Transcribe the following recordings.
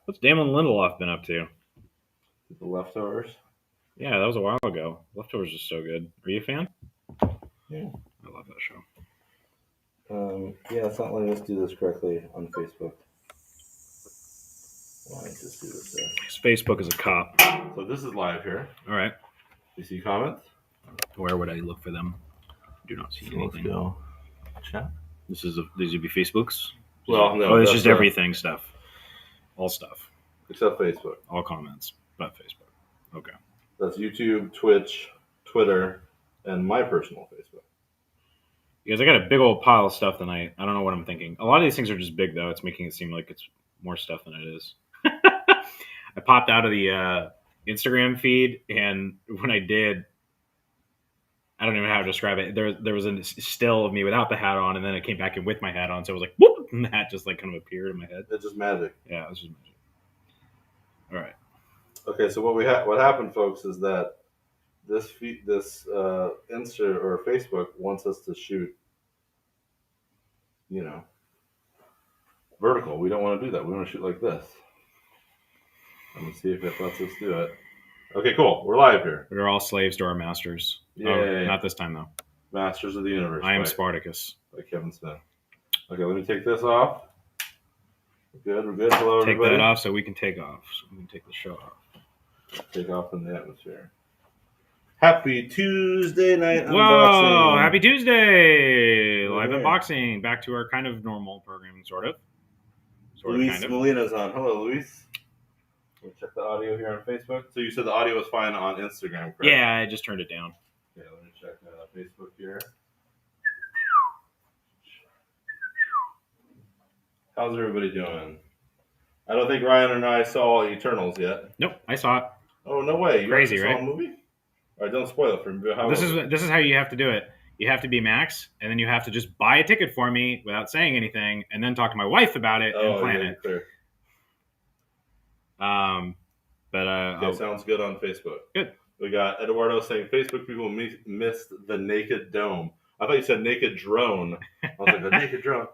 What's Damon Lindelof been up to? The Leftovers. Yeah, that was a while ago. Leftovers is so good. Are you a fan? Yeah. I love that show. Yeah, it's not letting us do this correctly on Facebook. Why don't just do this there? Facebook is a cop. So this is live here. All right. You see comments? Where would I look for them? Do not see anything. Let's go. Chat. These would be Facebooks. Well, no. Oh, it's just everything stuff. All stuff. Except Facebook. All comments, but Facebook. Okay. That's YouTube, Twitch, Twitter, and my personal Facebook. Because I got a big old pile of stuff tonight. I don't know what I'm thinking. A lot of these things are just big, though. It's making it seem like it's more stuff than it is. I popped out of the Instagram feed, and when I did, I don't even know how to describe it. There was a still of me without the hat on, and then it came back in with my hat on. So it was like, whoop, and the hat just like kind of appeared in my head. It's just magic. Yeah, it was just magic. All right. Okay, so what happened, folks, is that this Insta or Facebook wants us to shoot, vertical. We don't want to do that. We want to shoot like this. Let me see if it lets us do it. Okay, cool. We're live here. We're all slaves to our masters. Yeah. Oh, not this time, though. Masters of the Universe. I am Spartacus. By Kevin Smith. Okay, let me take this off. We're good. Hello, everybody. Take that off so we can take off. So we can take the show off. Take off in the atmosphere. Happy Tuesday night unboxing. Whoa! Happy Tuesday! Live unboxing. Back to our kind of normal programming, sort of. Luis Molina's on. Hello, Luis. We'll check the audio here on Facebook. So you said the audio was fine on Instagram, correct? Yeah, I just turned it down. Okay, let me check Facebook here. How's everybody doing? I don't think Ryan and I saw Eternals yet. Nope, I saw it. Oh, no way. You Crazy, saw right? a movie? All right, don't spoil it for me. This is how you have to do it. You have to be Max, and then you have to just buy a ticket for me without saying anything, and then talk to my wife about it and plan it. Clear. Okay, sounds good on Facebook. Good. We got Eduardo saying Facebook people missed the naked dome. I thought you said naked drone. I was like, the naked drone.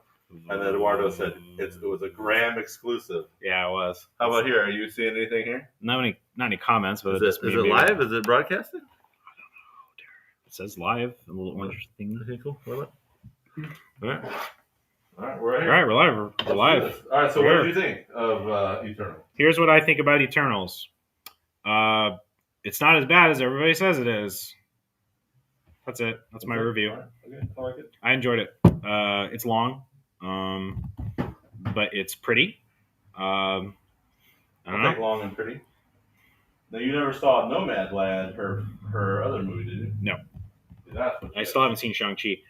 And then Eduardo said it was a Graham exclusive. Yeah, it was. How about here? Are you seeing anything here? Not any comments, but is it live? Is it broadcasting? I don't know. It says live. A little orange thing. Okay, cool. All right. We're right here. All right, we're live. We're live. All right, so what did you think of Eternals? Here's what I think about Eternals. It's not as bad as everybody says it is. That's it. That's my review. Right. Okay, I like it. I enjoyed it. It's long, but it's pretty. I don't know. Long and pretty. Now, you never saw Nomadland, her other movie, did you? No. That's what I still haven't seen Shang-Chi.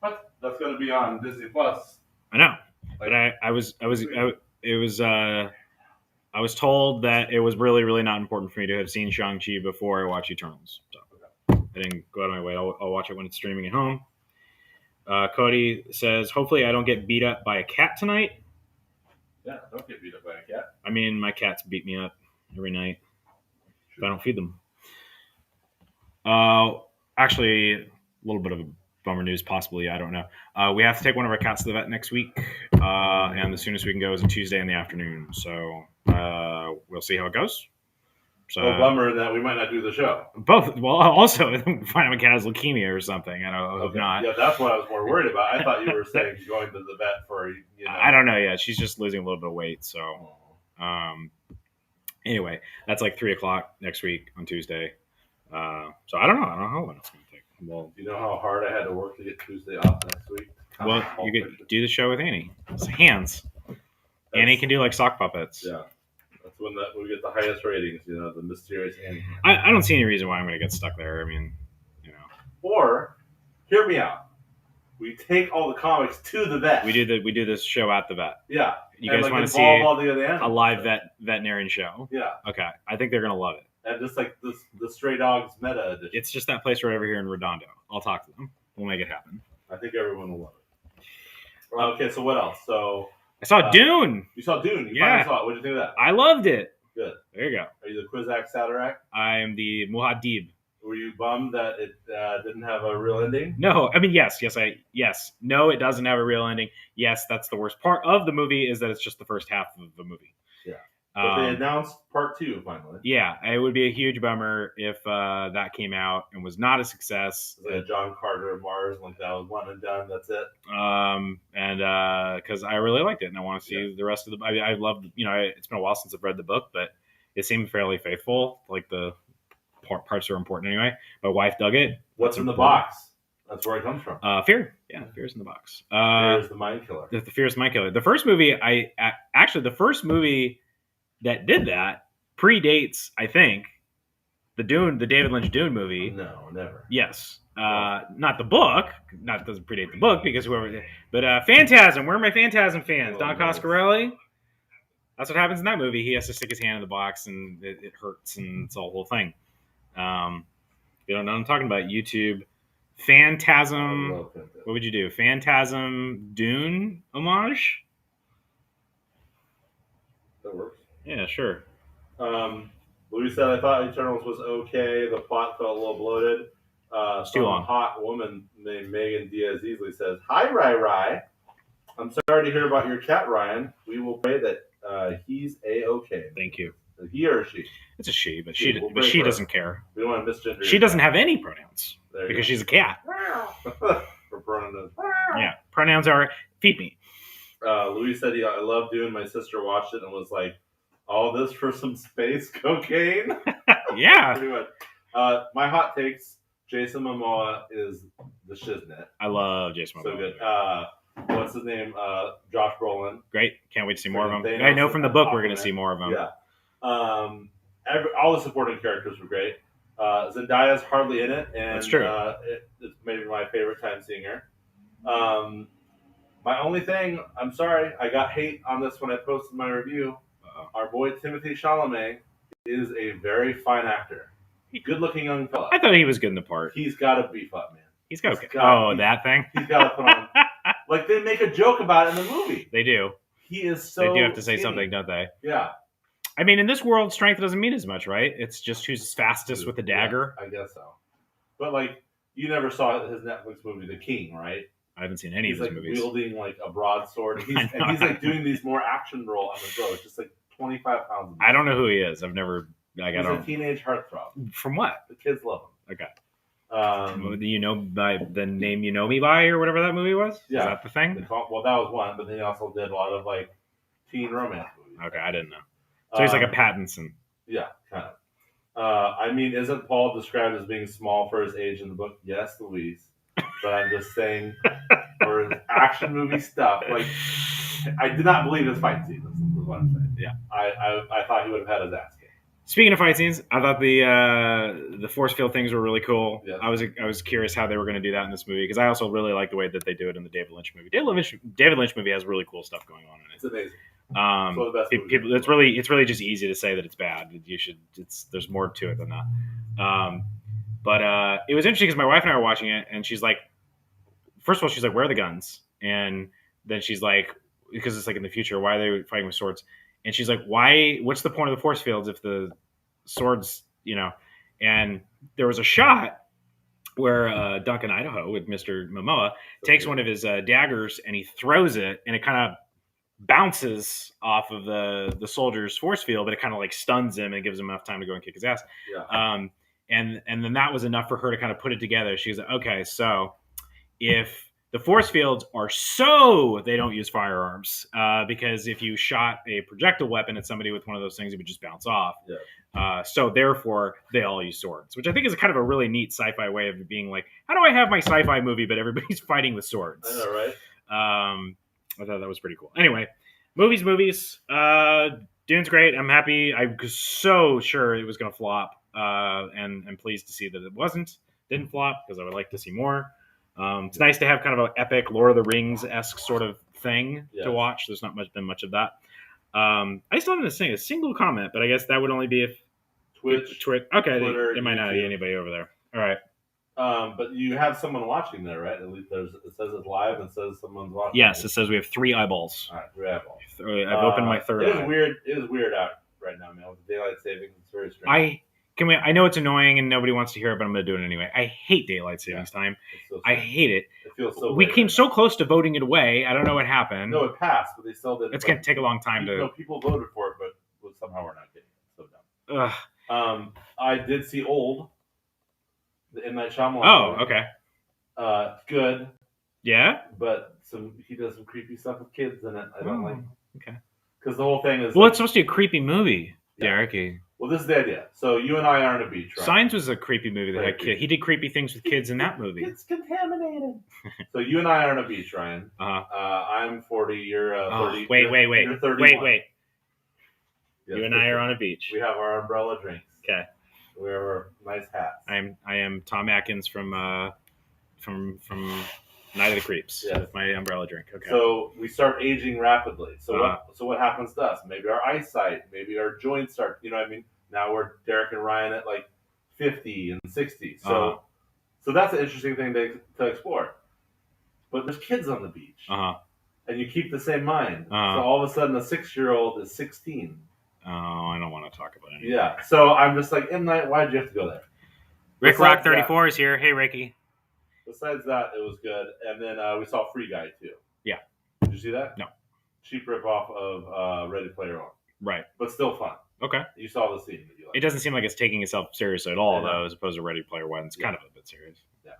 What? That's going to be on Disney Plus. I know, but I was told that it was really, really not important for me to have seen Shang-Chi before I watch Eternals. So I didn't go out of my way. I'll watch it when it's streaming at home. Cody says, hopefully I don't get beat up by a cat tonight. Yeah, don't get beat up by a cat. I mean, my cats beat me up every night if I don't feed them. Actually, a little bit of a bummer news, possibly. I don't know. We have to take one of our cats to the vet next week, and the soonest we can go is a Tuesday in the afternoon. So we'll see how it goes. So, bummer that we might not do the show. Both. Well, also, find out my cat has leukemia or something. I don't know. Okay. Not. Yeah, that's what I was more worried about. I thought you were saying going to the vet for, I don't know yet. She's just losing a little bit of weight. So, anyway, that's like 3:00 next week on Tuesday. So I don't know. I don't know how long it's going to take. Well, do you know how hard I had to work to get Tuesday off next week? Well, you could do the show with Annie. It's hands. Annie can do like sock puppets. Yeah. That's when we get the highest ratings, the mysterious Annie. I don't see any reason why I'm going to get stuck there. I mean, Or, hear me out. We take all the comics to the vet. We do this show at the vet. Yeah. You guys want to see a live veterinarian show? Yeah. Okay. I think they're going to love it. And just like the Stray Dogs meta edition. It's just that place right over here in Redondo. I'll talk to them. We'll make it happen. I think everyone will love it. Okay, so what else? So I saw Dune. You saw Dune. You finally saw it. What did you think of that? I loved it. Good. There you go. Are you the Kwisatz Haderach? I am the Muad'Dib. Were you bummed that it didn't have a real ending? No. I mean, yes. No, it doesn't have a real ending. Yes, that's the worst part of the movie is that it's just the first half of the movie. Yeah. But they announced part 2 finally. Yeah, it would be a huge bummer if that came out and was not a success. It's like a John Carter of Mars, like that was one and done. That's it. And because I really liked it, and I want to see the rest of the. I love, it's been a while since I've read the book, but it seemed fairly faithful. Like the parts are important anyway. My wife dug it. What's in the box? That's where it comes from. Fear. Yeah, Fear's in the box. Fear is the mind killer. The Fear is the mind killer. The first movie, the first movie that did that predates, I think, the David Lynch Dune movie. No, never. Yes. Not the book. Doesn't predate the book because but Phantasm. Where are my Phantasm fans? Don Coscarelli. That's what happens in that movie. He has to stick his hand in the box and it hurts and it's a whole thing. You don't know what I'm talking about. YouTube. Phantasm. What would you do? Phantasm Dune homage? That works. Yeah, sure. Louis said, I thought Eternals was okay. The plot felt a little bloated. Too long. Hot woman named Megan Diaz-Easley says, Hi, Rai. I'm sorry to hear about your cat, Ryan. We will pray that he's A-okay. Thank you. He or she? It's a she, but she doesn't care. We don't want to misgender. She doesn't have any pronouns because she's a cat. For pronouns. Yeah, pronouns are feed me. Louis said, I love Dune. My sister watched it and was like, all this for some space cocaine? Yeah. Pretty much. My hot takes, Jason Momoa is the shiznit. I love Jason Momoa. So good. What's his name? Josh Brolin. Great. Can't wait to see more of him. I know from the book we're going to see more of him. Yeah. All the supporting characters were great. Zendaya's hardly in it, and that's true. It's maybe my favorite time seeing her. My only thing, I'm sorry, I got hate on this when I posted my review. Our boy Timothée Chalamet is a very fine actor. Good-looking young fella. I thought he was good in the part. He's got to beef up, man. He's got that thing? He's got to put on. Like, they make a joke about it in the movie. They do. He is so They do have to say skinny. something, don't they? Yeah. I mean, in this world, strength doesn't mean as much, right? It's just who's fastest with the dagger. Yeah, I guess so. But, like, you never saw his Netflix movie, The King, right? I haven't seen any of his movies. He's wielding, like, a broadsword. And he's like, doing these more action role on the go. It's just, like, 25 pounds. I don't know who he is. I've never... He's a teenage heartthrob. From what? The kids love him. Okay. Do you know by the name you know me by or whatever that movie was? Yeah. Is that the thing? Well, that was one, but then he also did a lot of, like, teen romance movies. Okay, I didn't know. So he's like a Pattinson. Yeah, kind of. I mean, isn't Paul described as being small for his age in the book? Yes, Louise. But I'm just saying, for his action movie stuff, like, I did not believe his fight scenes, is what I'm saying. Yeah. I thought he would have had his ass kicked. Speaking of fight scenes, I thought the force field things were really cool. Yes. I was curious how they were going to do that in this movie because I also really like the way that they do it in the David Lynch movie. David Lynch movie has really cool stuff going on in it. It's amazing. It's really just easy to say that it's bad. There's more to it than that. But it was interesting because my wife and I were watching it, and she's like, first of all, she's like, "Where are the guns?" And then she's like, because it's like in the future, why are they fighting with swords? And she's like, "Why? What's the point of the force fields if the swords, And there was a shot where Duncan Idaho with Mr. Momoa takes one of his daggers and he throws it, and it kind of bounces off of the soldier's force field, but it kind of like stuns him and gives him enough time to go and kick his ass. Yeah. And then that was enough for her to kind of put it together. She was like, okay, so if the force fields are so they don't use firearms, because if you shot a projectile weapon at somebody with one of those things, it would just bounce off. Yeah. So therefore, they all use swords, which I think is kind of a really neat sci-fi way of being like, how do I have my sci-fi movie, but everybody's fighting with swords? I know, right? I thought that was pretty cool. Anyway, movies. Dune's great. I'm happy. I was so sure it was going to flop, and pleased to see that it didn't flop because I would like to see more. It's nice to have kind of an epic Lord of the Rings-esque sort of thing to watch. There's not been much of that. I still haven't seen a single comment, but I guess that would only be if Twitch. Okay, Twitter, there might not be anybody over there. All right. But you have someone watching there, right? At least it says it's live and says someone's watching. Yes, it says we have 3 eyeballs. All right, 3 eyeballs. I've opened my third eye. It is weird out right now, man. With daylight savings, it's very strange. I know it's annoying and nobody wants to hear it, but I'm going to do it anyway. I hate daylight savings time. I hate it. It feels so. We came so close to voting it away. I don't know what happened. No, it passed, but they still did. It's going to take a long time to. People voted for it, but with some somehow we're not getting it. So Ugh. dumb. I did see Old, the M. Night Shyamalan. Oh, movie. okay. Good. Yeah? But he does some creepy stuff with kids in it. I don't like. Okay. Because the whole thing is. Well, it's supposed to be a creepy movie, Derek. Well, this is the idea. So you and I are on a beach, right? Signs was a creepy movie that had kids. He did creepy things with kids in that movie. It's contaminated. So you and I are on a beach, Ryan. I'm 40. You're 30. Wait. You're 31. Wait. Yes, you and I are on a beach. We have our umbrella drinks. Okay. We have our nice hats. I am Tom Atkins from Night of the Creeps with my umbrella drink. Okay. So we start aging rapidly. So what happens to us? Maybe our eyesight, maybe our joints start. You know what I mean? Now we're Derek and Ryan at like 50 and 60. So that's an interesting thing to explore. But there's kids on the beach, and you keep the same mind. So all of a sudden, a 6-year-old is 16. Oh, I don't want to talk about it. Yeah. So I'm just like, M. Night, why did you have to go there? Rick Rock 34 is here. Hey, Ricky. Besides that, it was good. And then we saw Free Guy, too. Yeah. Did you see that? No. Cheap ripoff of Ready Player One. Right. But still fun. Okay. You saw the scene that you liked. It doesn't seem like it's taking itself seriously at all, though, as opposed to Ready Player One. It's kind of a bit serious. Yeah.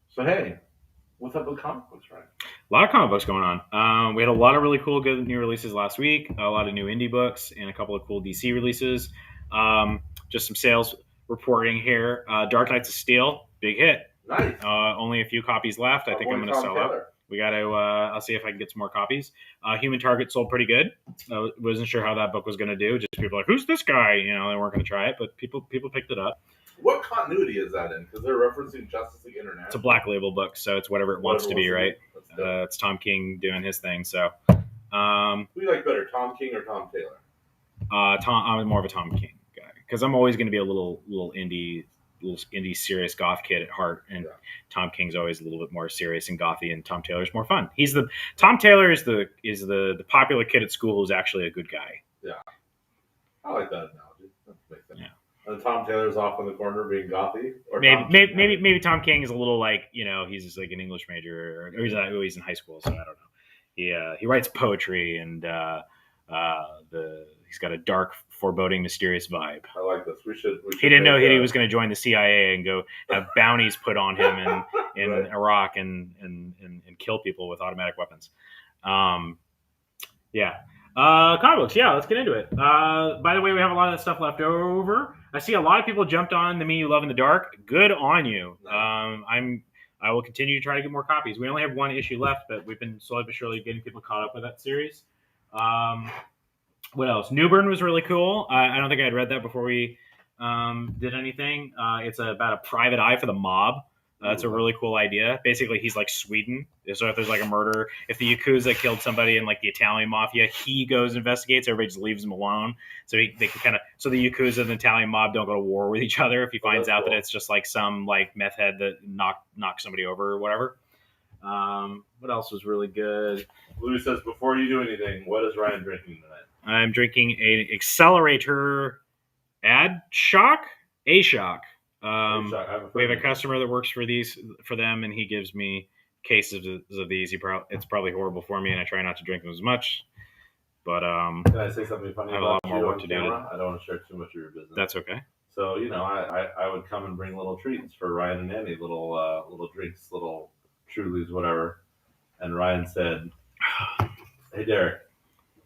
So, hey, what's up with comic books, Ryan? A lot of comic books going on. We had a lot of really cool, good new releases last week. A lot of new indie books and a couple of cool DC releases. Just some sales reporting here. Dark Knights of Steel, big hit. Nice. Only a few copies left. I think I'm going to sell out. We got to. I'll see if I can get some more copies. Human Target sold pretty good. Wasn't sure how that book was going to do. Just people like, who's this guy? You know, they weren't going to try it, but people picked it up. What continuity is that in? Because they're referencing Justice League International. It's a Black Label book, so it's whatever it wants to be, right? It's Tom King doing his thing. So, who do you like better, Tom King or Tom Taylor? I'm more of a Tom King guy because I'm always going to be a little indie serious goth kid at heart, and Tom King's always a little bit more serious and gothy, and Tom Taylor's more fun. Tom Taylor is the popular kid at school who's actually a good guy. Yeah, I like that analogy. That makes sense. Yeah. And Tom Taylor's off in the corner being gothy, or maybe Tom King is a little like, you know, he's just like an English major, or he's in high school, so I don't know. He writes poetry, and he's got a dark, foreboding, mysterious vibe. I like this. We should he didn't know he was going to join the CIA and go have bounties put on him in right. Iraq and kill people with automatic weapons. Comic books. Yeah, let's get into it. By the way, we have a lot of that stuff left over. I see a lot of people jumped on the Me You Love in the Dark. Good on you. Nice. I will continue to try to get more copies. We only have one issue left, but we've been slowly but surely getting people caught up with that series. What else? Newburn was really cool. I don't think I had read that before we did anything. It's about a private eye for the mob. That's a really cool idea. Basically, he's like Sweden. So if there's like a murder, if the Yakuza killed somebody in like the Italian mafia, he goes and investigates. Everybody just leaves him alone. So they can so the Yakuza and the Italian mob don't go to war with each other if he finds out that it's just like some like meth head that knocked somebody over or whatever. What else was really good? Louis says, before you do anything, what is Ryan drinking tonight? I'm drinking an Accelerator Ad Shock. We have a customer that works for them, and he gives me cases of these. It's probably horrible for me, and I try not to drink them as much. But can I say something funny? I have a lot more work to do. I don't want to share too much of your business. That's okay. So I would come and bring little treats for Ryan and Annie, little drinks, little Trulies, whatever. And Ryan said, "Hey Derek,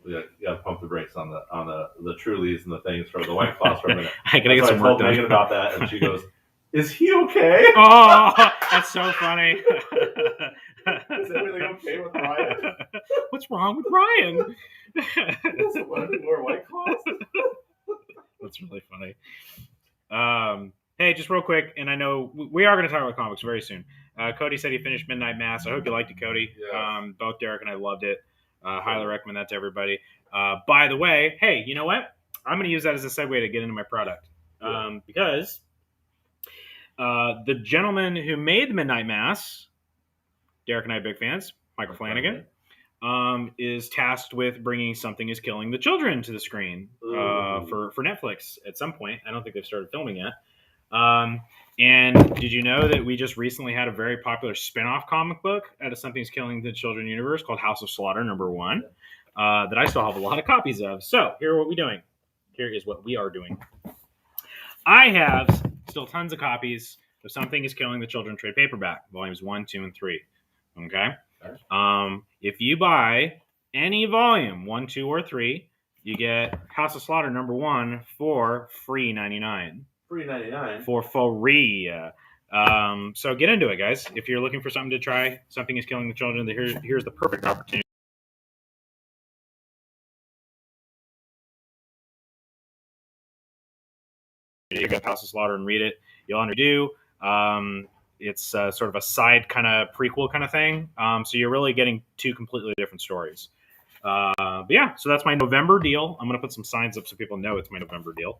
we got to pump the brakes on the Trulies and the things for the White Claws for a minute." I gotta get some work done. Megan about that, and she goes, "Is he okay?" Oh, that's so funny. Is everything okay with Ryan? What's wrong with Ryan? He doesn't want any more White Claws. That's really funny. Hey, just real quick, and I know we are going to talk about comics very soon. Cody said he finished Midnight Mass. I hope you liked it, Cody. Yeah. Both Derek and I loved it. Highly recommend that to everybody. By the way, hey, you know what? I'm going to use that as a segue to get into my product. Because the gentleman who made the Midnight Mass, Derek and I are big fans, Michael Flanagan, is tasked with bringing Something is Killing the Children to the screen for Netflix at some point. I don't think they've started filming yet. And did you know that we just recently had a very popular spin-off comic book out of Something's Killing the Children universe called House of Slaughter #1? that I still have a lot of copies of. So here are what we're doing. Here is what we are doing. I have still tons of copies of Something Is Killing the Children trade paperback, volumes 1, 2, and 3. Okay? If you buy any volume, 1, 2, or 3, you get House of Slaughter number 1 for free 99. Free 99? For free. So get into it, guys. If you're looking for something to try, Something Is Killing the Children, here's the perfect opportunity. You go House of Slaughter and read it. You'll underdo. It's sort of a side kind of prequel kind of thing. So you're really getting two completely different stories. But yeah, so that's my November deal. I'm going to put some signs up so people know it's my November deal.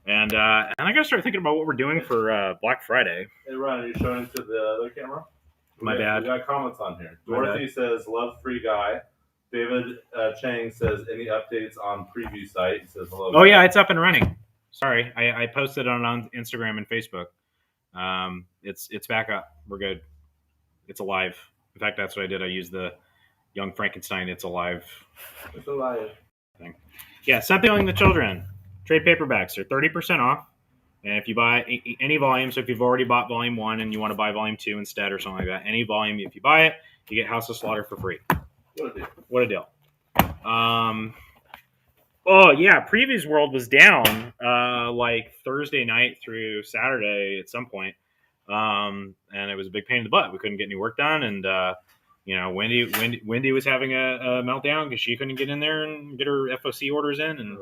And I got to start thinking about what we're doing for Black Friday. Hey, Ryan, are you showing it to the other camera? My bad. We got comments on here. Dorothy says, love Free Guy. David Chang says, any updates on preview site? He says, hello. Oh, yeah, it's up and running. Sorry, I posted it on Instagram and Facebook. It's back up. We're good. It's alive. In fact, that's what I did. I used the Young Frankenstein. It's alive. It's alive thing. Yeah, Something the Children. Trade paperbacks are 30% off. And if you buy any volume, so if you've already bought volume 1 and you want to buy volume 2 instead or something like that, any volume, if you buy it, you get House of Slaughter for free. What a deal. Oh, yeah, Previews World was down like Thursday night through Saturday at some point. And it was a big pain in the butt. We couldn't get any work done. And, Wendy was having a meltdown because she couldn't get in there and get her FOC orders in. And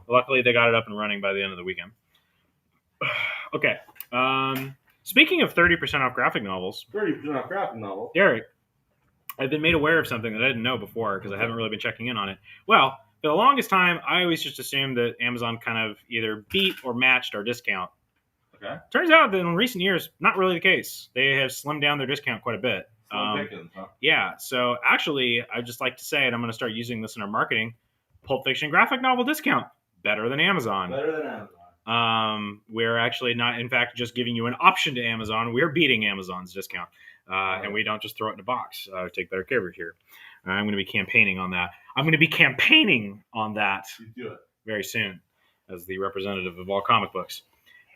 luckily, they got it up and running by the end of the weekend. Okay. Speaking of 30% off graphic novels. 30% off graphic novels? Derek, I've been made aware of something that I didn't know before because I haven't really been checking in on it. Well, for the longest time, I always just assumed that Amazon kind of either beat or matched our discount. Okay. Turns out that in recent years, not really the case. They have slimmed down their discount quite a bit. Pickens, huh? Yeah, so actually, I'd just like to say, and I'm going to start using this in our marketing, Pulp Fiction graphic novel discount. Better than Amazon. Better than Amazon. We're actually not, in fact, just giving you an option to Amazon. We're beating Amazon's discount. And we don't just throw it in a box. Take better care of it here. I'm going to be campaigning on that. I'm going to be campaigning on that very soon as the representative of all comic books.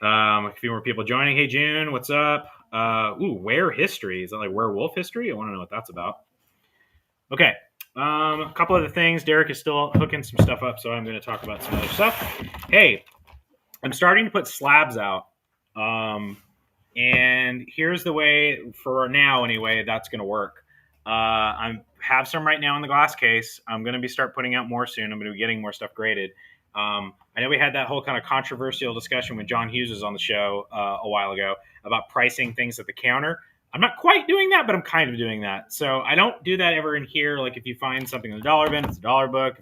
A few more people joining. Hey, June, what's up? Were history. Is that like werewolf history? I want to know what that's about. Okay. A couple other things. Derek is still hooking some stuff up, so I'm going to talk about some other stuff. Hey, I'm starting to put slabs out. And here's the way, for now anyway, that's going to work. I have some right now in the glass case. I'm going to start putting out more soon. I'm going to be getting more stuff graded. I know we had that whole kind of controversial discussion when John Hughes was on the show a while ago about pricing things at the counter. I'm not quite doing that, but I'm kind of doing that. So I don't do that ever in here. Like if you find something in the dollar bin, it's a dollar book.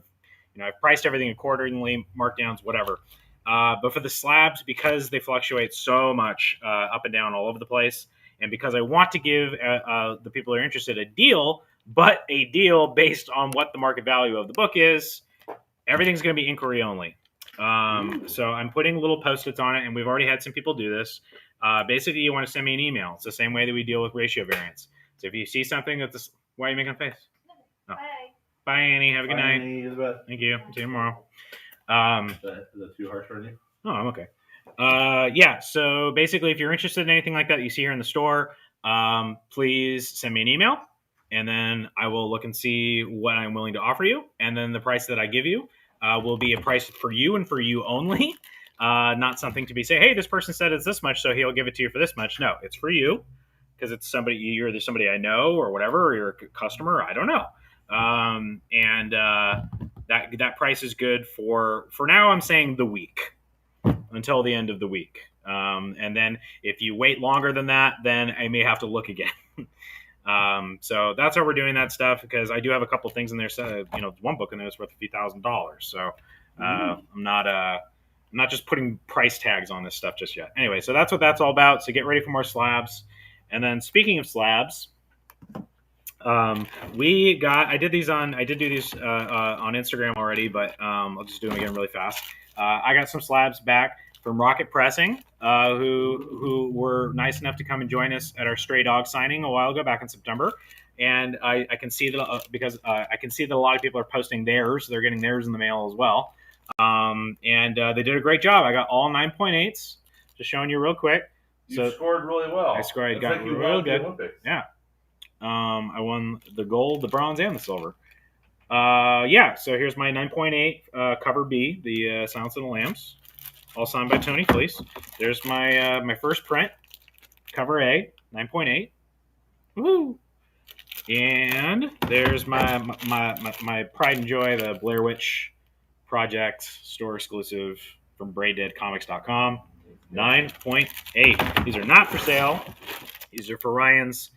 I've priced everything accordingly, markdowns, whatever. But for the slabs, because they fluctuate so much up and down all over the place, and because I want to give the people that are interested a deal, but a deal based on what the market value of the book is, everything's going to be inquiry only. So I'm putting little Post-its on it, and we've already had some people do this. Basically, you want to send me an email. It's the same way that we deal with ratio variance. So if you see something that's... Why are you making a face? Oh. Bye, Annie. Have a good night. Annie, thank you. See you tomorrow. Is that too harsh for you? Oh, I'm okay. Yeah, so basically, if you're interested in anything like that you see here in the store, please send me an email, and then I will look and see what I'm willing to offer you, and then the price that I give you will be a price for you and for you only, not something to be say, hey, this person said it's this much, so he'll give it to you for this much. No, it's for you, because it's somebody, you're either somebody I know or whatever, or you're a customer, I don't know. That price is good for now. I'm saying the week until the end of the week. And then if you wait longer than that, then I may have to look again. So that's how we're doing that stuff, because I do have a couple things in there. So, one book in there is worth a few $1,000s. So I'm not just putting price tags on this stuff just yet. Anyway, so that's what that's all about. So get ready for more slabs. And then speaking of slabs, I did do these on Instagram already, but I'll just do them again really fast. I got some slabs back from Rocket Pressing, who were nice enough to come and join us at our Stray Dog signing a while ago, back in September. And I can see that because I can see that a lot of people are posting theirs. They're getting theirs in the mail as well. And they did a great job. I got all 9.8s. Just showing you real quick. You scored really well. I scored. I got real good. Yeah. I won the gold, the bronze, and the silver. Yeah. So here's my 9.8 cover B, the Silence of the Lambs, all signed by Tony Fleece. There's my my first print, cover A, 9.8. Woohoo! And there's my pride and joy, the Blair Witch Project store exclusive from BraidDeadComics.com. 9.8. These are not for sale. These are for Ryan's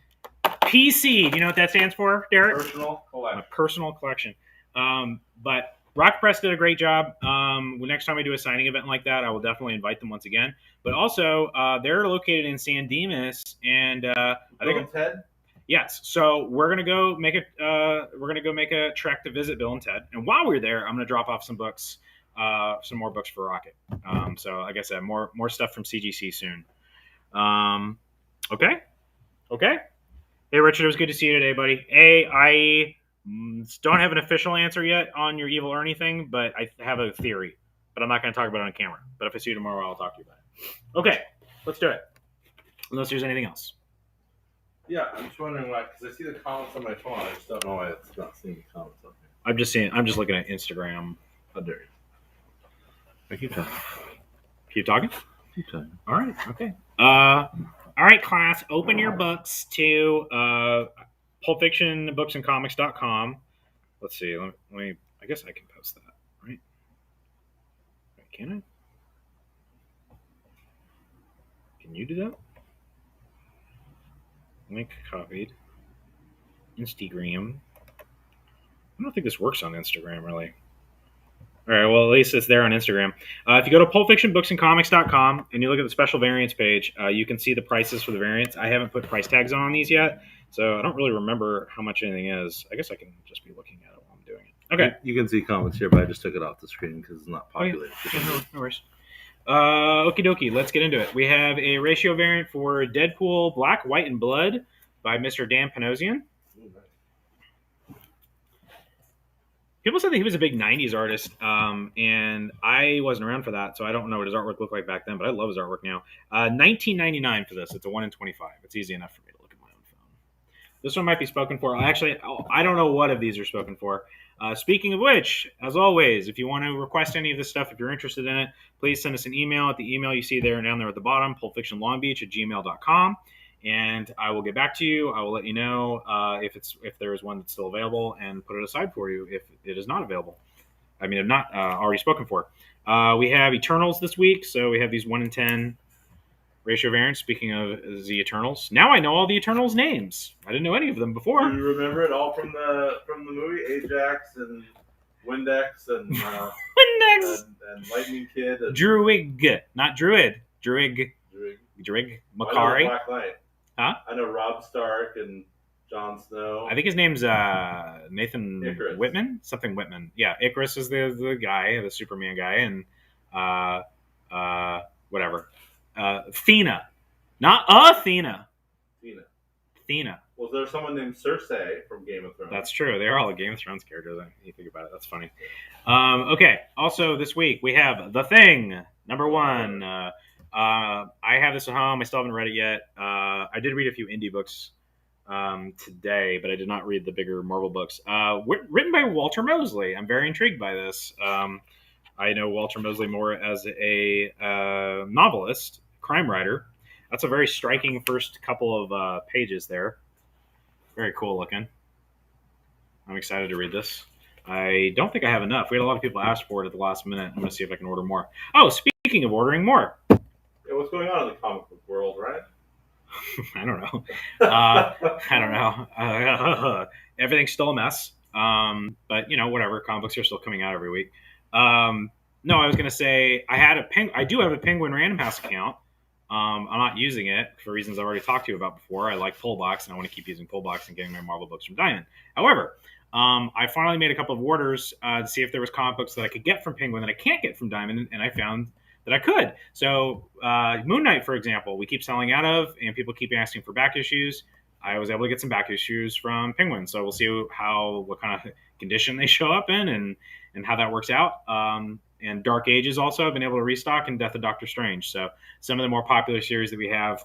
PC. Do you know what that stands for, Derek? Personal collection. My personal collection. But Rock Press did a great job. Next time we do a signing event like that, I will definitely invite them once again. But also, they're located in San Dimas, and I think Ted. Yes, so we're gonna go make a trek to visit Bill and Ted, and while we're there, I'm gonna drop off some books, some more books for Rocket. So like I said, more stuff from CGC soon. Okay. Hey Richard, it was good to see you today, buddy. I don't have an official answer yet on your Evil Ernie thing, but I have a theory, but I'm not gonna talk about it on camera. But if I see you tomorrow, I'll talk to you about it. Okay, let's do it. Unless there's anything else. Yeah, I'm just wondering why, because I see the comments on my phone. I just don't know why it's not seeing the comments on here. I'm just looking at Instagram. How dare you? I keep talking. Keep talking? Keep talking. All right, okay. All right, class, open your books to Pulp Fiction booksandcomics.com. Let's see. Let me. I guess I can post that, right? Can I? Can you do that? Link copied. Instagram. I don't think this works on Instagram, really. All right, well, at least it's there on Instagram. If you go to pulpfictionbooksandcomics.com and you look at the special variants page, you can see the prices for the variants. I haven't put price tags on these yet, so I don't really remember how much anything is. I guess I can just be looking at it while I'm doing it. Okay. You can see comments here, but I just took it off the screen because it's not populated. No worries. Okie dokie, let's get into it. We have a ratio variant for Deadpool Black, White, and Blood by Mr. Dan Panosian. People said that he was a big 90s artist, and I wasn't around for that, so I don't know what his artwork looked like back then, but I love his artwork now. $19.99 for this. It's a 1 in 25. It's easy enough for me to look at my own phone. This one might be spoken for. Actually, I don't know what of these are spoken for. Speaking of which, as always, if you want to request any of this stuff, if you're interested in it, please send us an email at the email you see there and down there at the bottom, pulpfictionlongbeach@gmail.com, and I will get back to you. I will let you know if there is one that's still available and put it aside for you if it is not available. I mean, if not already spoken for. We have Eternals this week, so we have these 1 in 10 ratio variants. Speaking of the Eternals, now I know all the Eternals names. I didn't know any of them before. Do you remember it all from the movie? Ajax and Windex and Windex and Lightning Kid and Druig, not Druid. Druig. Makari. Black Knight. Huh? I know Rob Stark and Jon Snow. I think his name's Nathan Icarus. Whitman. Something Whitman. Yeah, Icarus is the guy, the Superman guy, and whatever. Thena. Not Athena. Thena. Was there someone named Cersei from Game of Thrones? That's true. They're all Game of Thrones characters. You think about it. That's funny. Okay. Also, this week we have The Thing, number 1. I have this at home. I still haven't read it yet. I did read a few indie books today, but I did not read the bigger Marvel books. Written by Walter Mosley. I'm very intrigued by this. I know Walter Mosley more as a novelist, crime writer. That's a very striking first couple of pages there. Very cool looking. I'm excited to read this. I don't think I have enough. We had a lot of people ask for it at the last minute. I'm going to see if I can order more. Oh, speaking of ordering more. Yeah, what's going on in the comic book world, right? I don't know. I don't know. Everything's still a mess. But, whatever. Comic books are still coming out every week. No, I was going to say I do have a Penguin Random House account. I'm not using it for reasons I've already talked to you about before. I like Pullbox, and I want to keep using Pullbox and getting my Marvel books from Diamond. However, I finally made a couple of orders to see if there was comic books that I could get from Penguin that I can't get from Diamond, and I found that I could. So Moon Knight, for example, we keep selling out of, and people keep asking for back issues. I was able to get some back issues from Penguin. So we'll see what kind of condition they show up in and how that works out. And Dark Ages also I've been able to restock, and Death of Doctor Strange. So some of the more popular series that we have,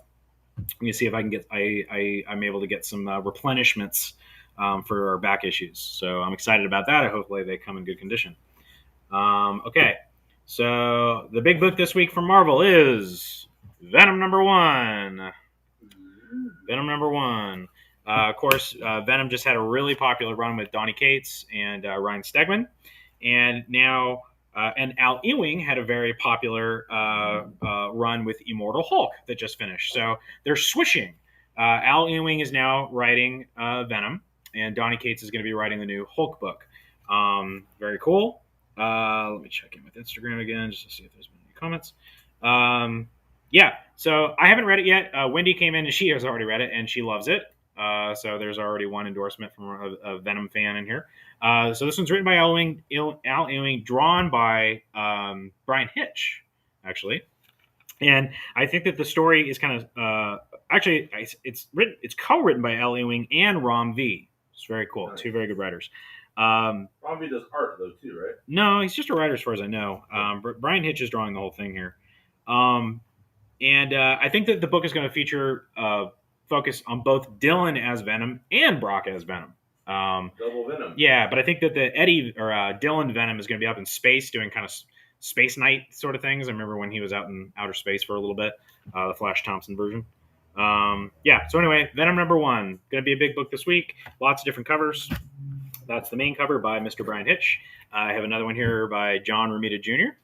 let me see if I can get. I'm able to get some replenishments for our back issues. So I'm excited about that. Hopefully they come in good condition. Okay, so the big book this week from Marvel is Venom Number One. Venom Number One. Of course, Venom just had a really popular run with Donny Cates and Ryan Stegman, and now and Al Ewing had a very popular run with Immortal Hulk that just finished. So they're switching. Al Ewing is now writing Venom, and Donny Cates is going to be writing the new Hulk book. Very cool. Let me check in with Instagram again just to see if there's been any comments. Yeah, so I haven't read it yet. Wendy came in and she has already read it, and she loves it. So there's already one endorsement from a Venom fan in here. So this one's written by Al Ewing, drawn by Brian Hitch, actually. And I think that the story is kind of actually it's co-written by Al Ewing and Ram V. It's very cool. Nice. Two very good writers. Ram V does art though too, right? No, he's just a writer as far as I know. Brian Hitch is drawing the whole thing here. And I think that the book is going to feature focus on both Dylan as Venom and Brock as Venom. Double Venom. Yeah, but I think that the Dylan Venom is going to be up in space doing kind of space night sort of things. I remember when he was out in outer space for a little bit, the Flash Thompson version. Yeah, so anyway, Venom Number One. Going to be a big book this week. Lots of different covers. That's the main cover by Mr. Brian Hitch. I have another one here by John Romita Jr.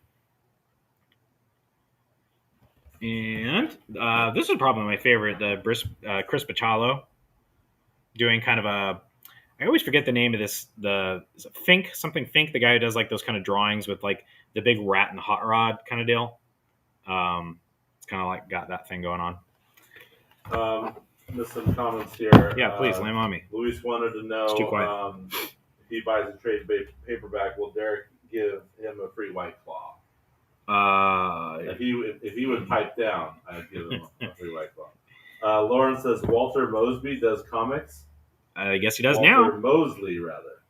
And this is probably my favorite, Chris Bachalo, doing kind of I always forget the name of this, is it Fink, the guy who does like those kind of drawings with like the big rat and hot rod kind of deal. It's kind of like got that thing going on. There's some comments here. Yeah, please, lay on me. Luis wanted to know if he buys a trade paperback, will Derek give him a free White Claw? If he would pipe down, I'd give him a free White Claw. Lauren says Walter Mosby does comics. I guess he does now. Walter Mosley, rather.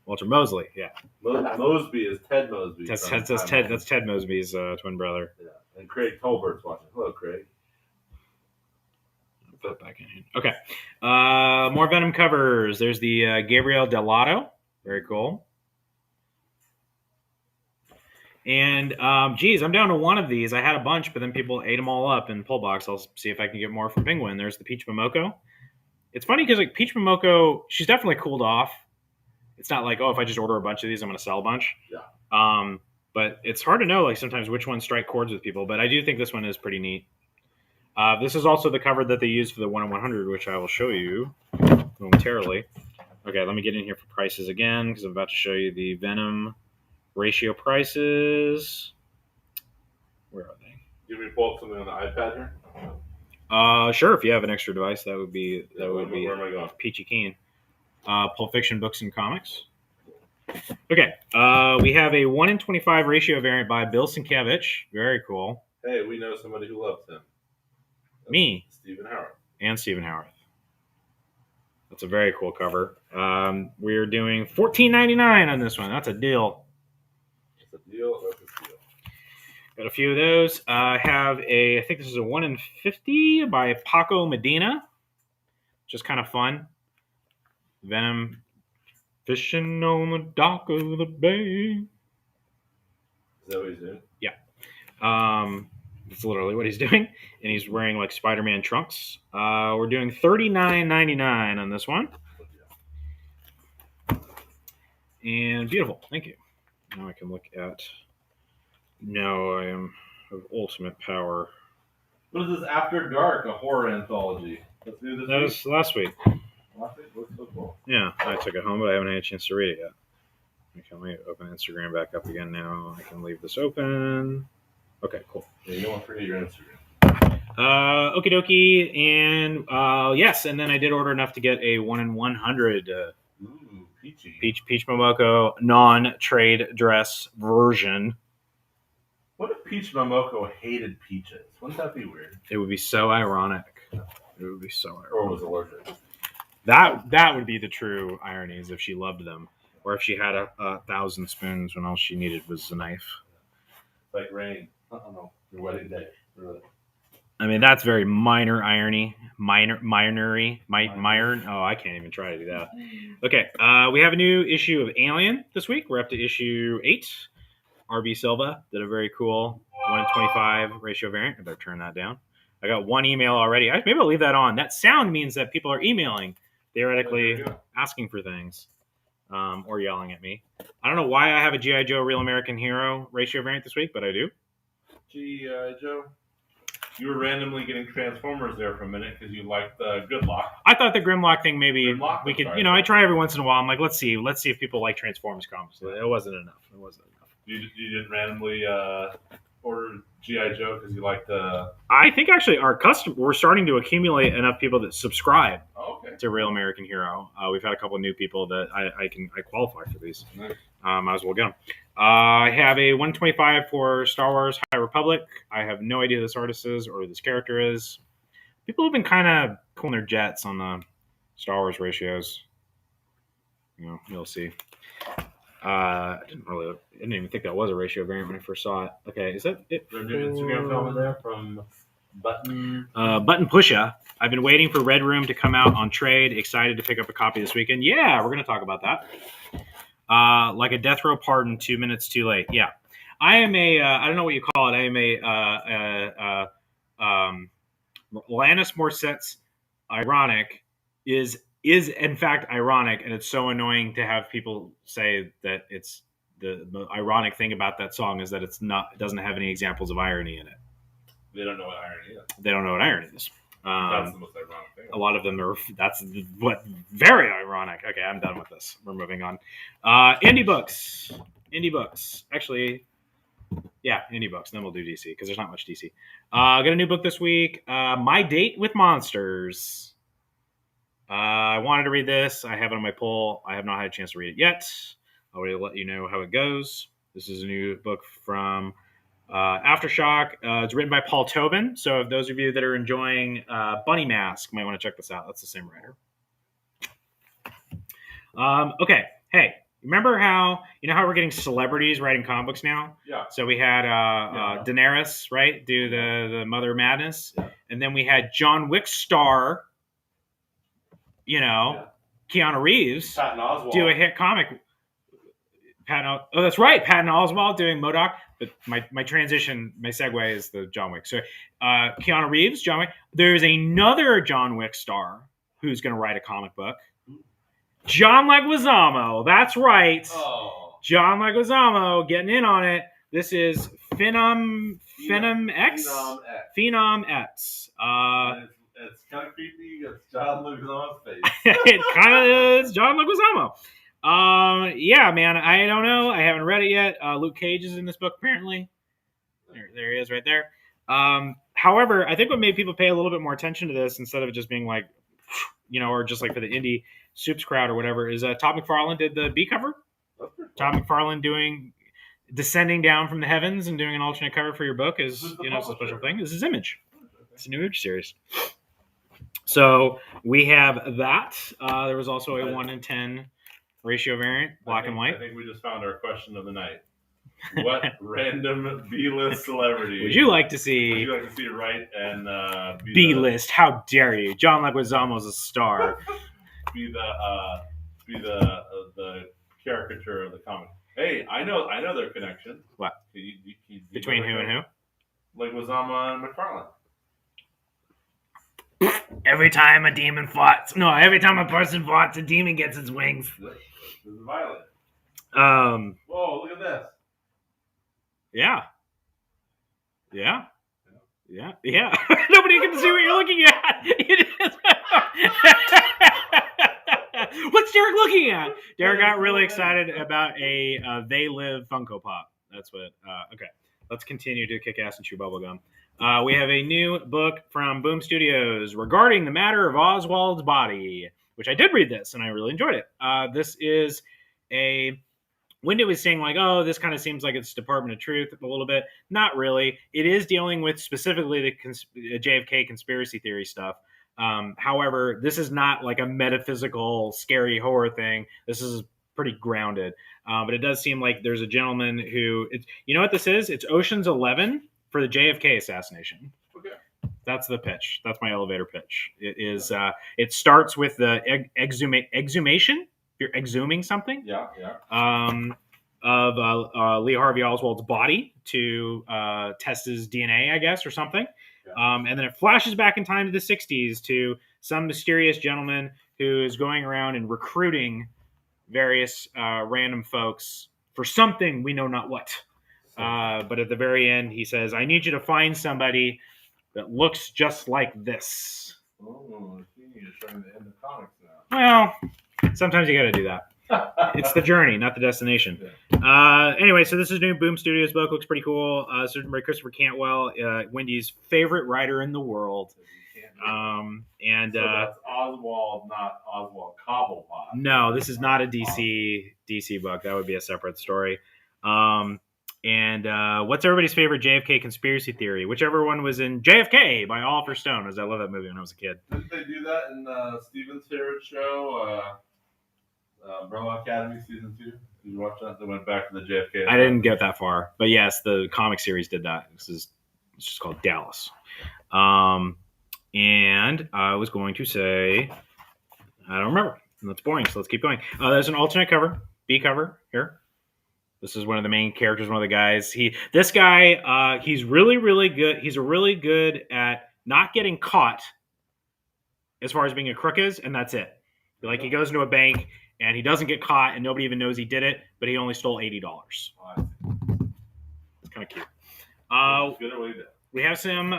Walter Mosley, yeah. Mosby is Ted Mosby. That's Ted Mosby's twin brother. Yeah, and Craig Tolbert's watching. Hello, Craig. Put back in here. Okay. More Venom covers. There's the Gabriel Delato. Very cool. And, I'm down to one of these. I had a bunch, but then people ate them all up in pull box. I'll see if I can get more from Penguin. There's the Peach Momoko. It's funny because, like, Peach Momoko, she's definitely cooled off. It's not like, if I just order a bunch of these, I'm going to sell a bunch. Yeah. But it's hard to know, like, sometimes which ones strike chords with people. But I do think this one is pretty neat. This is also the cover that they used for the 1/100, which I will show you momentarily. Okay, let me get in here for prices again because I'm about to show you the Venom ratio prices. Where are they? Do we pull up something on the iPad here? Sure. If you have an extra device, that would be Where am I going? peachy keen. Pulp Fiction books and comics. Okay. We have a 1:25 ratio variant by Bill Sienkiewicz. Very cool. Hey, we know somebody who loves him. That's Me. Stephen Howard. And Stephen Howard. That's a very cool cover. We're doing $14.99 on this one. That's a deal. That's a deal. Got a few of those. I have I think this is a 1/50 by Paco Medina. Just kind of fun. Venom fishing on the dock of the bay. Is that what he's doing? Yeah. That's literally what he's doing. And he's wearing like Spider-Man trunks. We're doing $39.99 on this one. And beautiful. Thank you. Now I can look at... No, I am of ultimate power. What is this? After Dark, a horror anthology. That's new this week? That was last week. Last week? Looks so cool. Yeah, I took it home, but I haven't had a chance to read it yet. Let me open Instagram back up again now. I can leave this open. Okay, cool. Yeah, you don't want to forget your Instagram. Okie dokie. And yes, and then I did order enough to get a 1/100 Ooh, peachy. Peach Momoko non-trade dress version. What if Peach Momoko hated peaches? Wouldn't that be weird? It would be so ironic. It would be so ironic. Or was allergic. That would be the true irony, is if she loved them, or if she had a 1,000 spoons when all she needed was a knife. Like rain. No, your wedding day. Really. I mean, that's very minor irony. Minory. Oh, I can't even try to do that. Okay, we have a new issue of Alien this week. We're up to issue 8. RB Silva did a very cool 1:25 ratio variant. I better turn that down. I got one email already. Maybe I'll leave that on. That sound means that people are emailing, theoretically asking for things, or yelling at me. I don't know why I have a G.I. Joe Real American Hero ratio variant this week, but I do. G.I. Joe. You were randomly getting Transformers there for a minute because you liked the Gridlock. I thought the Grimlock thing, maybe Grimlock, we could, I try every once in a while. I'm like, let's see if people like Transformers comics. It wasn't enough. You didn't randomly order G.I. Joe because you liked the... I think actually we're starting to accumulate enough people that subscribe to Real American Hero. We've had a couple of new people that I qualify for these. Nice. Might as well get them. I have a 125 for Star Wars High Republic. I have no idea who this artist is or who this character is. People have been kind of pulling their jets on the Star Wars ratios. You'll see. I didn't even think that was a ratio variant when I first saw it. Okay, is that it? There's a new Instagram film there from Button. Button Pusha. I've been waiting for Red Room to come out on trade. Excited to pick up a copy this weekend. Yeah, we're going to talk about that. Like a death row pardon, 2 minutes too late. Yeah. I am I don't know what you call it. I am Alanis Morissette's Ironic is in fact ironic, and it's so annoying to have people say that it's the ironic thing about that song is that it doesn't have any examples of irony in it. They don't know what irony is. They don't know what irony is. That's the most ironic thing. A lot of them are. That's what very ironic. Okay, I'm done with this. We're moving on. Indie books. Actually, yeah, indie books. Then we'll do DC because there's not much DC. Got a new book this week. My Date with Monsters. I wanted to read this. I have it on my pull. I have not had a chance to read it yet. I will let you know how it goes. This is a new book from Aftershock. It's written by Paul Tobin. So if those of you that are enjoying Bunny Mask might want to check this out. That's the same writer. Okay. Hey, remember how we're getting celebrities writing comic books now? Yeah. So we had Daenerys, right, do the Mother of Madness. Yeah. And then we had John Wick star, Keanu Reeves Patton Oswalt. do a hit comic. That's right, Patton Oswalt doing MODOK. But my transition, my segue is the John Wick. So Keanu Reeves, John Wick. There's another John Wick star who's going to write a comic book. John Leguizamo. That's right. Oh. John Leguizamo getting in on it. This is Phenom X. Phenom X. It's kind of creepy. It's John Leguizamo's face. It kind of is John Leguizamo. Yeah, man. I don't know. I haven't read it yet. Luke Cage is in this book, apparently. There he is right there. However, I think what made people pay a little bit more attention to this instead of it just being like, or just like for the indie soups crowd or whatever, is Todd McFarlane did the B cover. Todd McFarlane descending down from the heavens and doing an alternate cover for your book is, it's a special thing. This is Image. It's a new Image series. So we have that. There was also a 1:10 ratio variant, black and white. I think we just found our question of the night. What random B-list celebrity would you like to see write and B-list? How dare you? John Leguizamo's a star. be the caricature of the comic. Hey, I know their connection. What? Between who and who? Leguizamo and McFarlane. Every time a person farts, a demon gets its wings. This is Violet. Whoa, look at this. Yeah. Nobody can see what you're looking at. What's Derek looking at? Derek got really excited about a They Live Funko Pop. That's what. Okay, let's continue to kick ass and chew bubblegum. We have a new book from Boom Studios regarding the matter of Oswald's body, which I did read this and I really enjoyed it. This is Wendy was saying like, oh, this kind of seems like it's Department of Truth a little bit. Not really. It is dealing with specifically the JFK conspiracy theory stuff. However, this is not like a metaphysical, scary horror thing. This is pretty grounded. But it does seem like there's a gentleman who, you know what this is? It's Ocean's 11 for the JFK assassination. Okay. That's the pitch. That's my elevator pitch. It is. It starts with the exhumation. You're exhuming something. Yeah. Of Lee Harvey Oswald's body to test his DNA, I guess, or something. Yeah. And then it flashes back in time to the 60s to some mysterious gentleman who is going around and recruiting various random folks for something we know not what. But at the very end, he says, I need you to find somebody that looks just like this. Oh, you're trying to end the comics now. Well, sometimes you got to do that. It's the journey, not the destination. Yeah. Anyway, so this is new Boom Studios book. Looks pretty cool. Written by Christopher Cantwell, Wendy's favorite writer in the world. So that's Oswald, not Oswald Cobblepot. No, this is not a DC book. That would be a separate story. And what's everybody's favorite JFK conspiracy theory? Whichever one was in JFK by Oliver Stone, as I love that movie when I was a kid. Didn't they do that in Steven's favorite show, Umbrella Academy Season 2? Did you watch that? They went back to the JFK. I didn't get that far. But yes, the comic series did that. It's just called Dallas. And I was going to say, I don't remember. That's boring, so let's keep going. There's an alternate cover, B cover here. This is one of the main characters, one of the guys. This guy, he's really, really good. He's really good at not getting caught as far as being a crook is, and that's it. Like, he goes into a bank, and he doesn't get caught, and nobody even knows he did it, but he only stole $80. It's kind of cute. We have some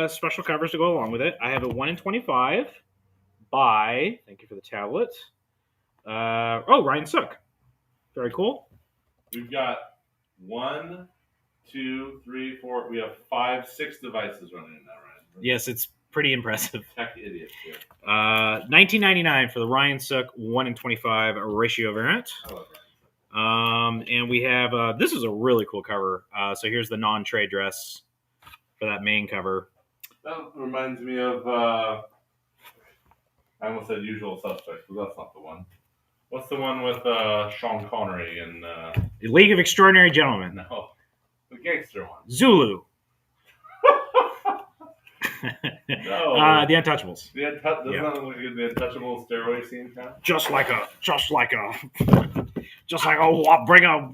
special covers to go along with it. I have a 1 in 25 by, thank you for the tablet, Ryan Sook. Very cool. We've got 1, 2, 3, 4. We have 5, 6 devices running in that, right? Yes, it's pretty impressive. Tech idiots. Yeah. $19.99 for the Ryan Sook 1 in 25 ratio variant. I love that. And we have this is a really cool cover. So here's the non-trade dress for that main cover. That reminds me of I almost said Usual Suspects, but that's not the one. What's the one with Sean Connery and The League of Extraordinary Gentlemen? No, the gangster one. Zulu. No, The Untouchables. doesn't that look like the Untouchable stairway scene? Kind of? Just like bring a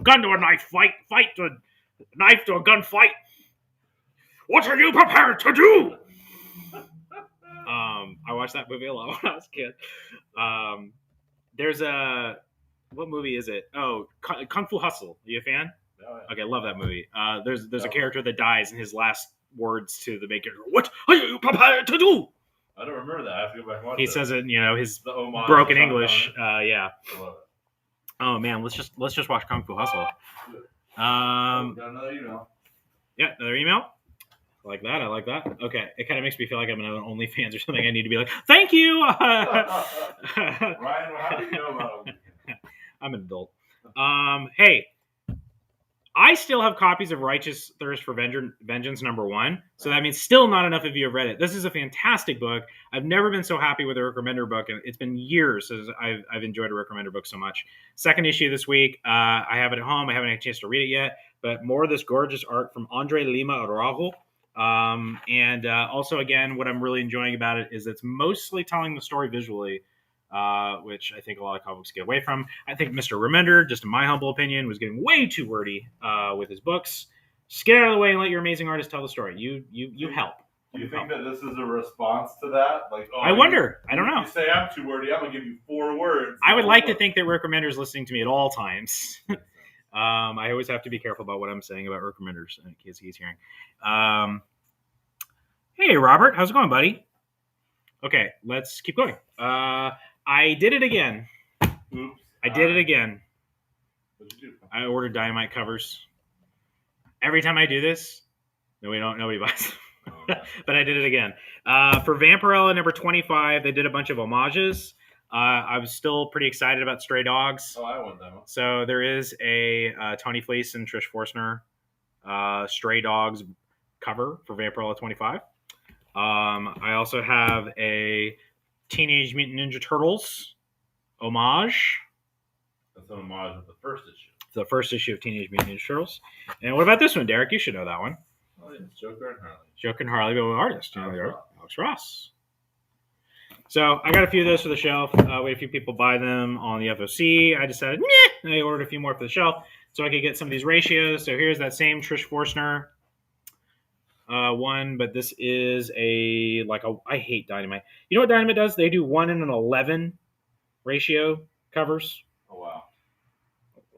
gun to a knife fight, to a knife to a gun fight. What are you prepared to do? I watched that movie a lot when I was a kid. There's what movie is it? Oh, Kung Fu Hustle. Are you a fan? Oh, yeah. Okay, love that movie. There's a character that dies, and his last words to the main character, what are you prepared to do? I don't remember that. I have to go back and watch He it. says it, his broken English. Yeah. I love it. Oh man, let's just watch Kung Fu Hustle. Got another email. Yeah, another email. I like that. Okay, it kind of makes me feel like I'm on OnlyFans or something. I need to be like, thank you. Ryan, how do you know about it? I'm an adult. Hey, I still have copies of Righteous Thirst for Vengeance #1, so that means still not enough of you have read it. This is a fantastic book. I've never been so happy with a Rick Remender book, and it's been years since I've enjoyed a Rick Remender book so much. Second issue this week. I have it at home. I haven't had a chance to read it yet, but more of this gorgeous art from Andre Lima Araujo. And also, again, what I'm really enjoying about it is it's mostly telling the story visually, which I think a lot of comic books get away from. I think Mr. Remender, just in my humble opinion, was getting way too wordy with his books. Just get out of the way and let your amazing artist tell the story. You help. Do you think that this is a response to that? Like, I wonder. I don't know. You say I'm too wordy, I'm going to give you 4 words. I would like to think that Rick Remender is listening to me at all times. I always have to be careful about what I'm saying about Rick Remender in case he's hearing. Hey, Robert. How's it going, buddy? Okay, let's keep going. I did it again. Oops. I did it again. What'd you do? I ordered Dynamite covers. Every time I do this, nobody buys them. Okay. But I did it again. For Vampirella #25, they did a bunch of homages. I was still pretty excited about Stray Dogs. Oh, I want that one. So there is a Tony Fleece and Trish Forstner Stray Dogs cover for Vampirella 25. I also have a Teenage Mutant Ninja Turtles Homage. That's an homage of the first issue. The first issue of Teenage Mutant Ninja Turtles. And what about this one, Derek? You should know that one. Oh, yeah, it's Joker and Harley. Joker and Harley, but with artist. Alex Alex Ross. So I got a few of those for the shelf. We had a few people buy them on the FOC. I decided, and I ordered a few more for the shelf so I could get some of these ratios. So here's that same Trish Forstner one, but this is I hate Dynamite. You know what Dynamite does? They do 1 in an 11 ratio covers. Oh, wow.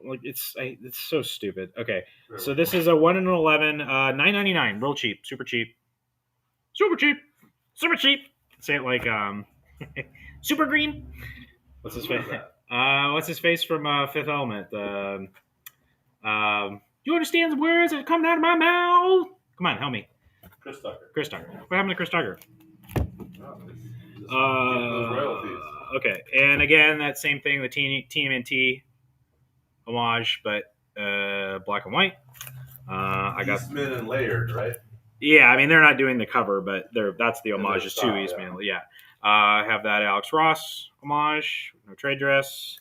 Like it's so stupid. Okay, so this is a 1 in an 11, $9.99, real cheap, super cheap. Say it like Super Green. What's his face? What's his face from Fifth Element? You understand the words that come out of my mouth? Come on, help me. Chris Tucker. What happened to Chris Tucker? Those royalties. Okay, and again, that same thing, the TMNT homage, but black and white. I got Eastman and Layered, right? Yeah, I mean they're not doing the cover, but that's the homages to Eastman. Yeah, I have that Alex Ross homage, no trade dress,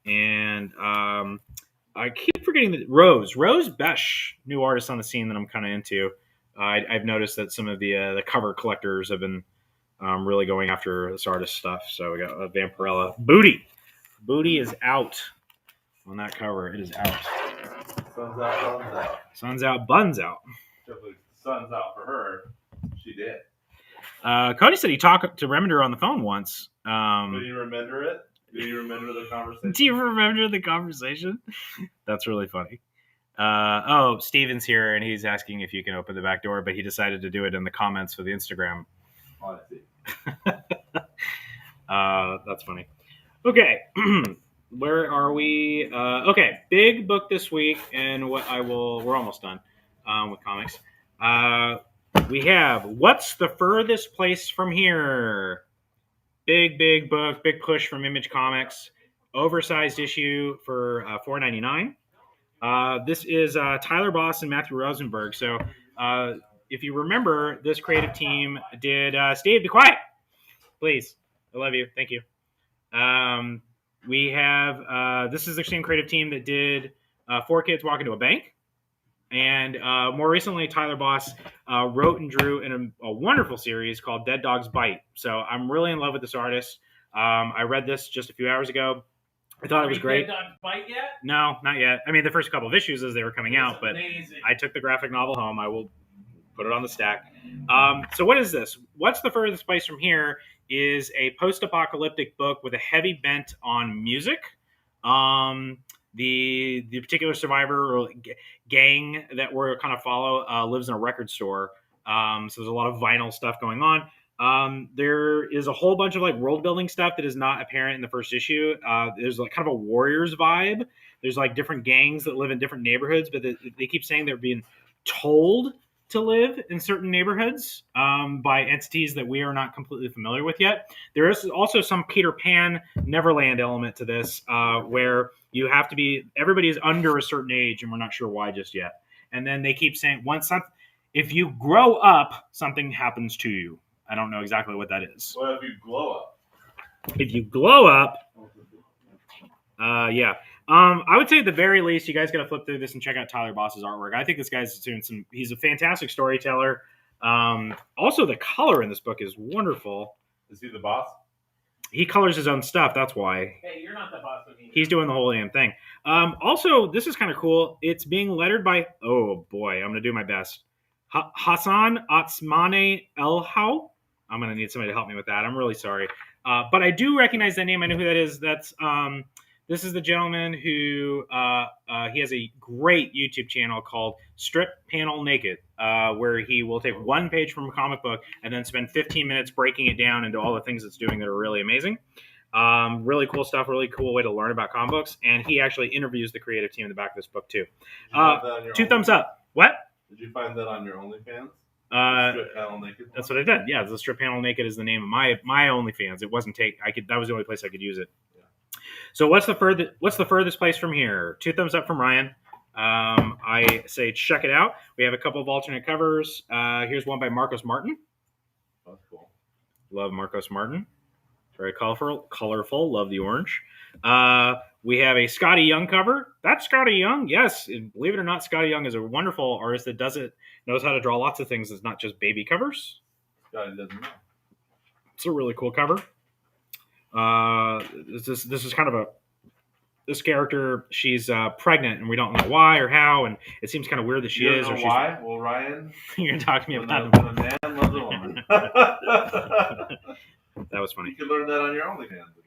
and I keep forgetting that Rose Besh, new artist on the scene that I'm kind of into. I've noticed that some of the cover collectors have been really going after this artist stuff. So we got Vampirella. Booty is out on that cover. It is out. Sun's out, buns out. Sun's out, buns out. Sun's out for her. She did. Cody said he talked to Remender on the phone once. Do you remember it? Do you remember the conversation? Do you remember the conversation? That's really funny. Steven's here, and he's asking if you can open the back door, but he decided to do it in the comments for the Instagram. Oh, I see. That's funny. Okay. Where are we? Okay, big book this week, and we're almost done with comics. We have What's the Furthest Place from Here? Big book, big push from Image Comics. Oversized issue for $4.99. This is Tyler Boss and Matthew Rosenberg. So if you remember, this creative team did Steve, be quiet, please. I love you. Thank you. We have this is the same creative team that did Four Kids Walk Into a Bank. And more recently, Tyler Boss wrote and drew in a wonderful series called Dead Dogs Bite. So I'm really in love with this artist. I read this just a few hours ago. I thought it was great. Dead Dogs Bite yet? No, not yet. I mean, the first couple of issues as they were coming out, but amazing. I took the graphic novel home. I will put it on the stack. So what is this? What's the Furthest Place from Here is a post-apocalyptic book with a heavy bent on music. The particular survivor or gang that we're kind of follow lives in a record store. So there's a lot of vinyl stuff going on. There is a whole bunch of like world building stuff that is not apparent in the first issue. There's like kind of a Warriors vibe. There's like different gangs that live in different neighborhoods, but they keep saying they're being told to live in certain neighborhoods by entities that we are not completely familiar with yet. There is also some Peter Pan Neverland element to this where you have to be, everybody is under a certain age and we're not sure why just yet. And then they keep saying, if you grow up, something happens to you. I don't know exactly what that is. What if you glow up? If you glow up, yeah. I would say at the very least, you guys got to flip through this and check out Tyler Boss's artwork. I think this guy's doing he's a fantastic storyteller. Also, the color in this book is wonderful. Is he the boss? He colors his own stuff. That's why. Hey, you're not the boss of me. He's doing the whole damn thing. Also, this is kind of cool. It's being lettered by, oh boy, I'm going to do my best. Hassan Atsmane Elhau. I'm going to need somebody to help me with that. I'm really sorry. But I do recognize that name. I know who that is. That's this is the gentleman who he has a great YouTube channel called Strip Panel Naked, where he will take one page from a comic book and then spend 15 minutes breaking it down into all the things it's doing that are really amazing. Really cool stuff, really cool way to learn about comic books. And he actually interviews the creative team in the back of this book, too. 2 thumbs up. What? Did you find that on your OnlyFans? Strip Panel Naked. That's what I did. Yeah, the Strip Panel Naked is the name of my OnlyFans. It wasn't that was the only place I could use it. Yeah. So what's the furthest place from here? 2 thumbs up from Ryan. I say check it out. We have a couple of alternate covers. Here's one by Marcos Martin. Love Marcos Martin. Very colorful. Love the orange. We have a Scotty Young cover. That's Scotty Young. Yes, and believe it or not, Scotty Young is a wonderful artist that knows how to draw lots of things. It's not just baby covers. Scotty doesn't know. It's a really cool cover. This is kind of this character. She's pregnant, and we don't know why or how, and it seems kind of weird that she is. Or why? Well, Ryan, you're gonna talk to me about when a man loves a woman. That was funny. You can learn that on your OnlyFans again.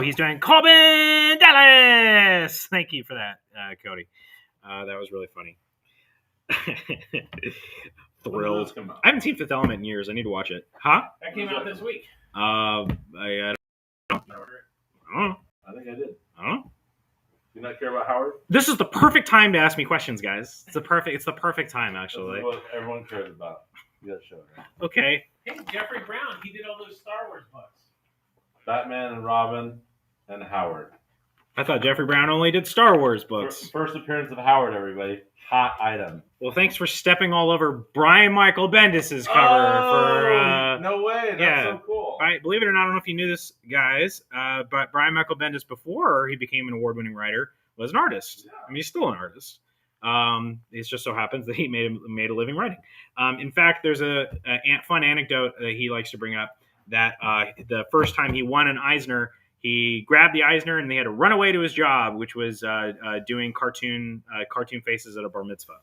He's doing Corbin Dallas. Thank you for that, Cody. That was really funny. Thrilled. I haven't seen Fifth Element in years. I need to watch it. Huh? That came out this week. I don't know. I think I did. I don't know. Do you not care about Howard? This is the perfect time to ask me questions, guys. It's the perfect time, actually. This is what everyone cares about. You got to show it. Right? Okay. Hey, Jeffrey Brown, he did all those Star Wars books. Batman and Robin and Howard. I thought Jeffrey Brown only did Star Wars books. First appearance of Howard, everybody. Hot item. Well, thanks for stepping all over Brian Michael Bendis' cover. No way. That's so cool. Believe it or not, I don't know if you knew this, guys, but Brian Michael Bendis, before he became an award-winning writer, was an artist. Yeah. I mean, he's still an artist. It just so happens that he made a living writing. In fact, there's a fun anecdote that he likes to bring up that the first time he won an Eisner, he grabbed the Eisner and they had to run away to his job, which was doing cartoon faces at a bar mitzvah.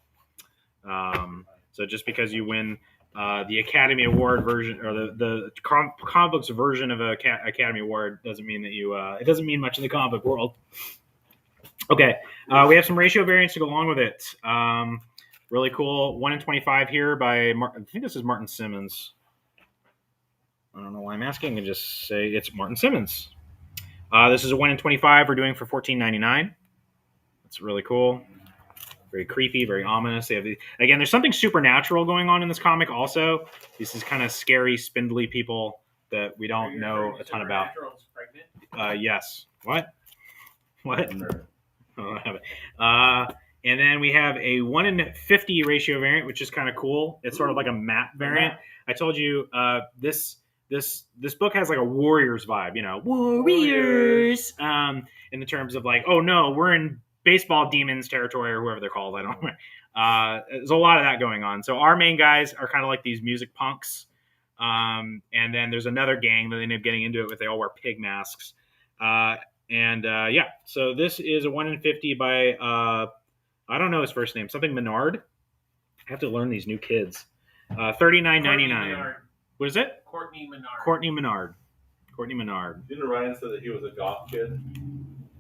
So just because you win the Academy Award version or the comic books version of a Academy Award doesn't mean that it doesn't mean much in the comic book world. Okay, we have some ratio variants to go along with it. Really cool. 1 in 25 here by I think this is Martin Simmons. I don't know why I'm asking. I just say it's Martin Simmons. This is a 1 in 25 we're doing for $14.99. That's really cool. Very creepy, very ominous. Again, there's something supernatural going on in this comic also. This is kind of scary, spindly people that we don't know a ton about. Yes. What? And then we have a 1 in 50 ratio variant, which is kind of cool. It's sort of like a map variant. I told you this book has like a Warriors vibe, Warriors. In the terms of like, oh no, we're in baseball demons territory or whoever they're called. I don't know. There's a lot of that going on. So our main guys are kind of like these music punks. And then there's another gang that they end up getting into it with. They all wear pig masks. So this is a 1 in 50 by, I don't know his first name, something Menard. I have to learn these new kids. $39.99. What is it? Courtney Menard. Courtney Menard. You know Ryan said that he was a goth kid?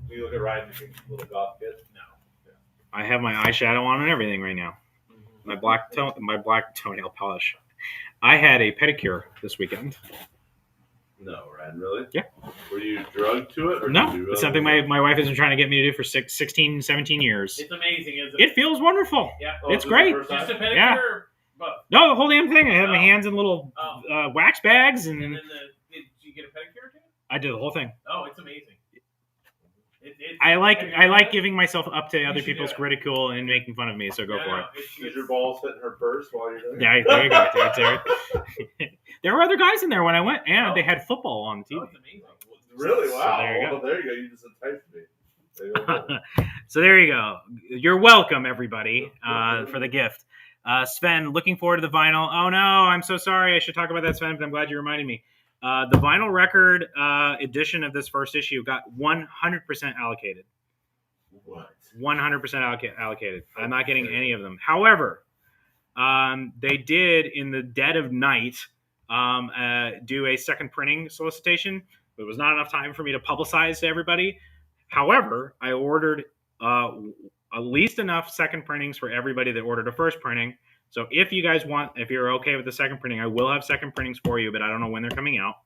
Do you look at Ryan and think he's a little goth kid? No. Yeah. I have my eyeshadow on and everything right now. My black toenail polish. I had a pedicure this weekend. No, Ryan, really? Yeah. Were you drugged to it? Or No, did you really it's something my wife has been trying to get me to do for 16, 17 years. It's amazing, isn't It feels wonderful. Yeah. It's great. Just a pedicure? Yeah. Both? No, the whole damn thing. I had my hands in little wax bags. And then did you get a pedicure too? I did the whole thing. Oh, it's amazing. I like giving myself up to other people's ridicule and making fun of me, so go for it. Did your balls fit in her purse while you're doing it? Yeah, there you go. There were other guys in there when I went, and they had football on TV. Oh, it's amazing. Really? Wow. So there you go. Well, there you go. You just enticed me. So there you go. You're welcome, everybody, for the gift. Sven, looking forward to the vinyl. Oh, no, I'm so sorry. I should talk about that, Sven, but I'm glad you reminded me. The vinyl record edition of this first issue got 100% allocated. What? 100% allocated. I'm not getting any of them. However, they did, in the dead of night, do a second printing solicitation. But it was not enough time for me to publicize to everybody. However, I ordered at least enough second printings for everybody that ordered a first printing. So if you guys if you're okay with the second printing, I will have second printings for you, but I don't know when they're coming out.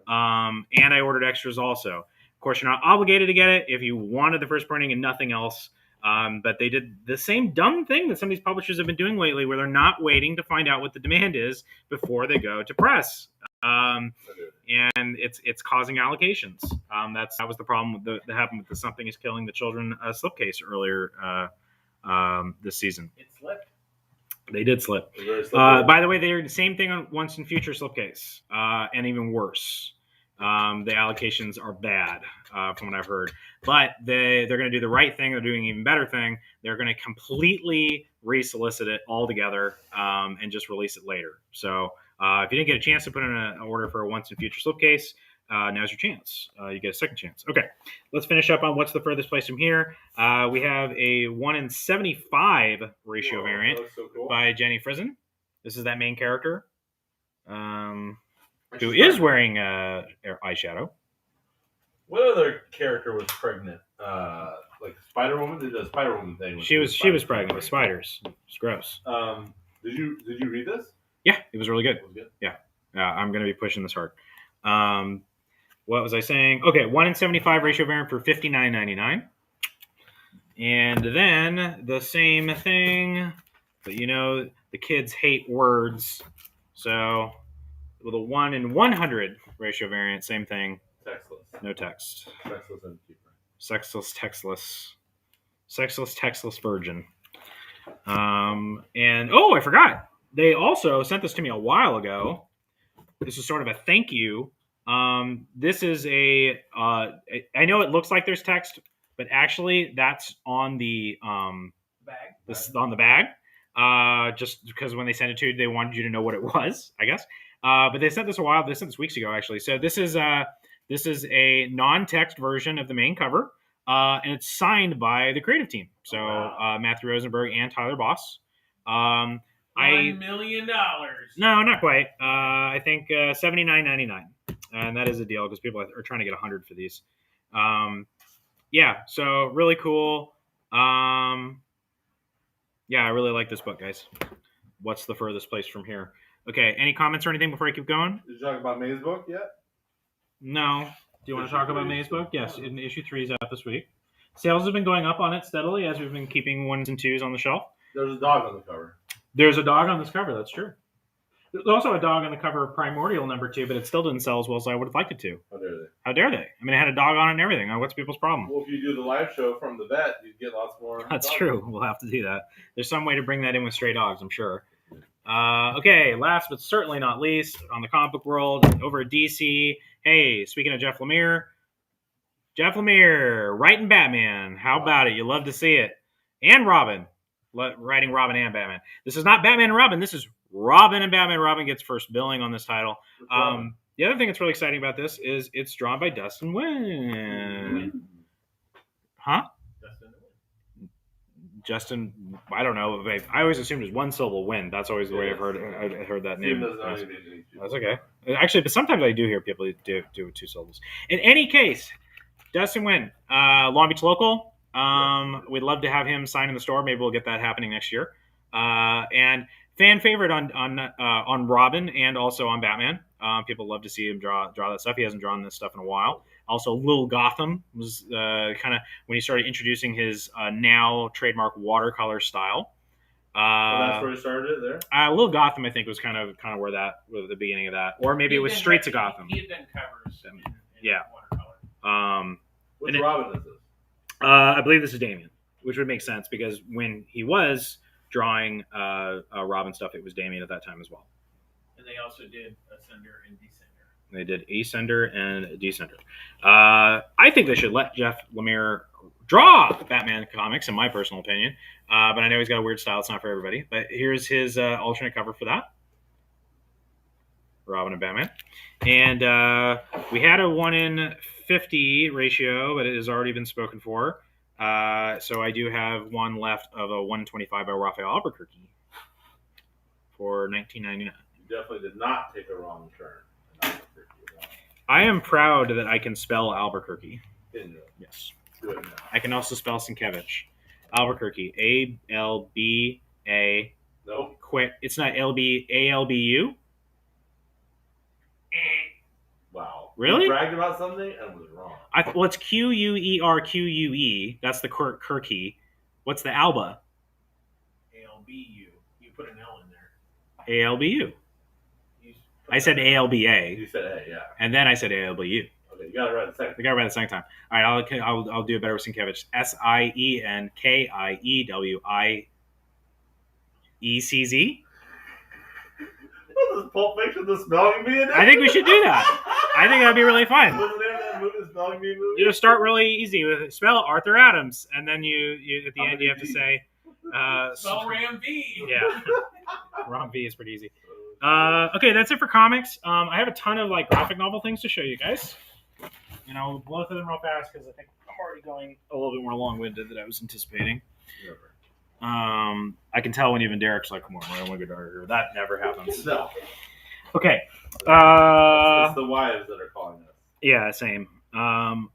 And I ordered extras also. Of course, you're not obligated to get it if you wanted the first printing and nothing else. But they did the same dumb thing that some of these publishers have been doing lately, where they're not waiting to find out what the demand is before they go to press. And it's causing allocations. That was the problem that happened with the Something is Killing the Children slipcase earlier this season. It slipped. They did slip. Very slippery. By the way, they're the same thing on Once and Future slipcase, and even worse. The allocations are bad, from what I've heard. But they're going to do the right thing. They're doing an even better thing. They're going to completely re-solicit it altogether and just release it later. So if you didn't get a chance to put in an order for a Once and Future slipcase, now's your chance. You get a second chance. Okay, let's finish up on what's the furthest place from here. We have a 1 in 75 ratio Whoa, variant that's so cool. by Jenny Frison. This is that main character who She's is wearing eyeshadow. What other character was pregnant? Like Spider Woman? Did the Spider Woman thing? She was pregnant with spiders. It's gross. Did you read this? Yeah, it was really good. It was good. Yeah, I'm going to be pushing this hard. What was I saying? Okay, 1 in 75 ratio variant for $59.99. And then the same thing, but the kids hate words. So with a 1 in 100 ratio variant, same thing. Textless. No text. Textless and cheaper. Sexless, textless. Sexless, textless virgin. And, I forgot. They also sent this to me a while ago. This is sort of a thank you. This is I know it looks like there's text, but actually that's on the Bag. this on the bag. Just because when they sent it to you, they wanted you to know what it was, I guess. But they sent this They sent this weeks ago, actually. So this is a non-text version of the main cover, and it's signed by the creative team. So Matthew Rosenberg and Tyler Boss. $1 million. No, not quite. I think $79.99, and that is a deal because people are trying to get $100 for these. Yeah, so really cool. Yeah, I really like this book, guys. What's the furthest place from here? Okay, any comments or anything before I keep going? Did you talk about May's book yet? No. Do you want to talk about May's book? Yes, issue 3 is out this week. Sales have been going up on it steadily as we've been keeping 1s and 2s on the shelf. There's a dog on the cover. There's a dog on this cover, that's true. There's also a dog on the cover of Primordial number 2, but it still didn't sell as well as I would have liked it to. How dare they? How dare they? I mean, it had a dog on it and everything. What's people's problem? Well, if you do the live show from the vet, you'd get lots more. That's dogs. true. We'll have to do that. There's some way to bring that in with stray dogs, I'm sure. Okay, last but certainly not least, on the comic book world, over at DC. Hey, speaking of Jeff Lemire, writing Batman. How about it? You love to see it. And Robin. Writing Robin and Batman. This is not Batman and Robin. This is Robin and Batman. Robin gets first billing on this title. The other thing that's really exciting about this is it's drawn by Dustin Nguyen. Huh? Justin, I don't know. I always assumed it was one syllable Win. That's always the way I've heard that name. That's okay. Actually, but sometimes I do hear people do it with 2 syllables. In any case, Dustin Nguyen, Long Beach local. We'd love to have him sign in the store. Maybe we'll get that happening next year. And fan favorite on Robin and also on Batman. People love to see him draw that stuff. He hasn't drawn this stuff in a while. Also, Lil Gotham was kind of when he started introducing his now trademark watercolor style. That's where he started it there? Lil Gotham, I think, was kind of where that was the beginning of that. Or maybe it was Streets of Gotham. He had done covers in Yeah. watercolor. Which Robin is this? I believe this is Damian, which would make sense because when he was drawing Robin stuff, it was Damian at that time as well. And they also did Ascender and Descender. They did Ascender and Descender. I think they should let Jeff Lemire draw Batman comics, in my personal opinion. But I know he's got a weird style. It's not for everybody. But here's his alternate cover for that. Robin and Batman. And we had a 1 in 50 ratio, but it has already been spoken for. So I do have one left of a 125 by Raphael Albuquerque for $19.99. You definitely did not take a wrong turn. I am proud that I can spell Albuquerque. Yes. Do it now. I can also spell Sienkiewicz. Albuquerque. A-L-B-A. Nope. Quick. It's not A-L-B-U? Wow. Really? You bragged about something and was wrong. Well, it's Q-U-E-R-Q-U-E. That's the Kirky. What's the Alba? A-L-B-U. You put an L in there. A-L-B-U. I said A-L-B-A. You said A, yeah. And then I said A-L-B-U. Okay, you got it right the second. I got it right the second time. All right, I'll do it better with Sienkiewicz. S-I-E-N-K-I-E-W-I-E-W-I-C-Z. ECZ. What is Pulp Fiction, the Spelling Bee edition? I think we should do that. I think that'd be really fun. What's the name of that movie, the Spelling Bee movie? You just start really easy with spell Arthur Adams, and then you at the end you have to say Spell Ram V. Yeah. Ram V is pretty easy. Okay, that's it for comics. I have a ton of like graphic novel things to show you guys. You know, we'll blow through them real fast because I think I'm already going a little bit more long-winded than I was anticipating. I can tell when even Derek's like, "Come on, I don't want to go darker." That never happens. No. Okay. It's the wives that are calling us. Yeah, same.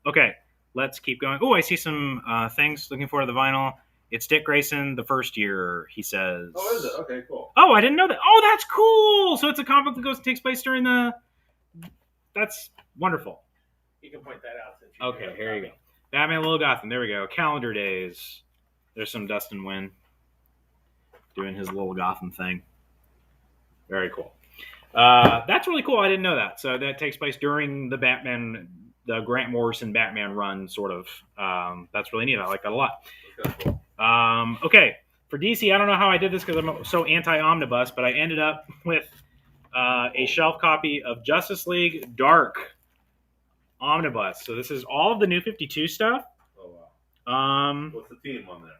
Okay, let's keep going. Oh, I see some things. Looking forward to the vinyl. It's Dick Grayson, the first year, he says. Oh, is it? Okay, cool. Oh, I didn't know that. Oh, that's cool. So it's a comic book that takes place during the... That's wonderful. You can point that out. Since Okay, here you go. Batman Little Gotham. There we go. Calendar Days. There's some Dustin Wynn doing his little Gotham thing. Very cool. That's really cool. I didn't know that. So that takes place during the Grant Morrison Batman run, sort of. That's really neat. I like that a lot. Okay, cool. Okay, for DC, I don't know how I did this because I'm so anti-Omnibus, but I ended up with a shelf copy of Justice League Dark Omnibus. So this is all of the New 52 stuff. Oh, wow. What's the theme on there?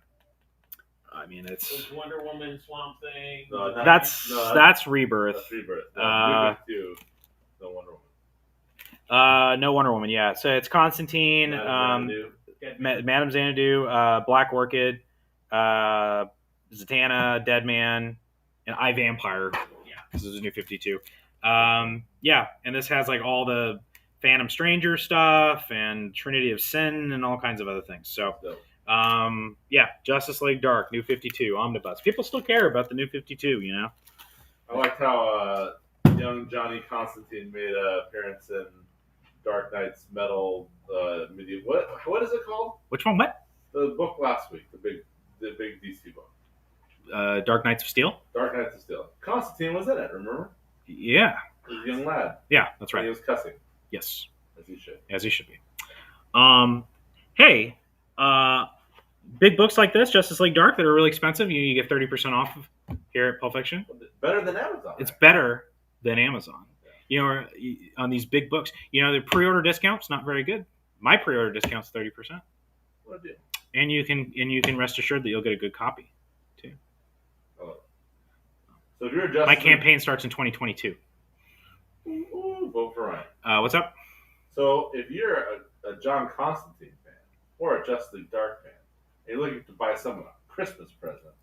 I mean, It's Wonder Woman, Swamp Thing. that's Rebirth. That's Rebirth. No Wonder Woman. No Wonder Woman, yeah. So it's Constantine, Madame Xanadu, Black Orchid, Zatanna, Deadman, and I Vampire. Yeah, this is a New 52. Yeah, and this has like all the Phantom Stranger stuff and Trinity of Sin and all kinds of other things. So, yeah, Justice League Dark, New 52, Omnibus. People still care about the New 52, you know? I liked how young Johnny Constantine made an appearance in Dark Knight's Metal Media. What is it called? Which one? What? The book last week, the big DC book. Dark Knights of Steel? Dark Knights of Steel. Constantine was in it, remember? Yeah. He was a young lad. Yeah, that's right. And he was cussing. Yes. As he should. As he should be. Hey, big books like this, Justice League Dark, that are really expensive, you get 30% off here at Pulp Fiction. Better than Amazon. It's better than Amazon. You know, on these big books, you know, the pre-order discount's not very good. My pre-order discount's 30%. What a deal. And you can rest assured that you'll get a good copy too. Oh. So if you're a Justice My campaign starts in 2022. Ooh, vote for Ryan. What's up? So if you're a John Constantine fan or a Justice League Dark fan, and you're looking to buy someone a Christmas present,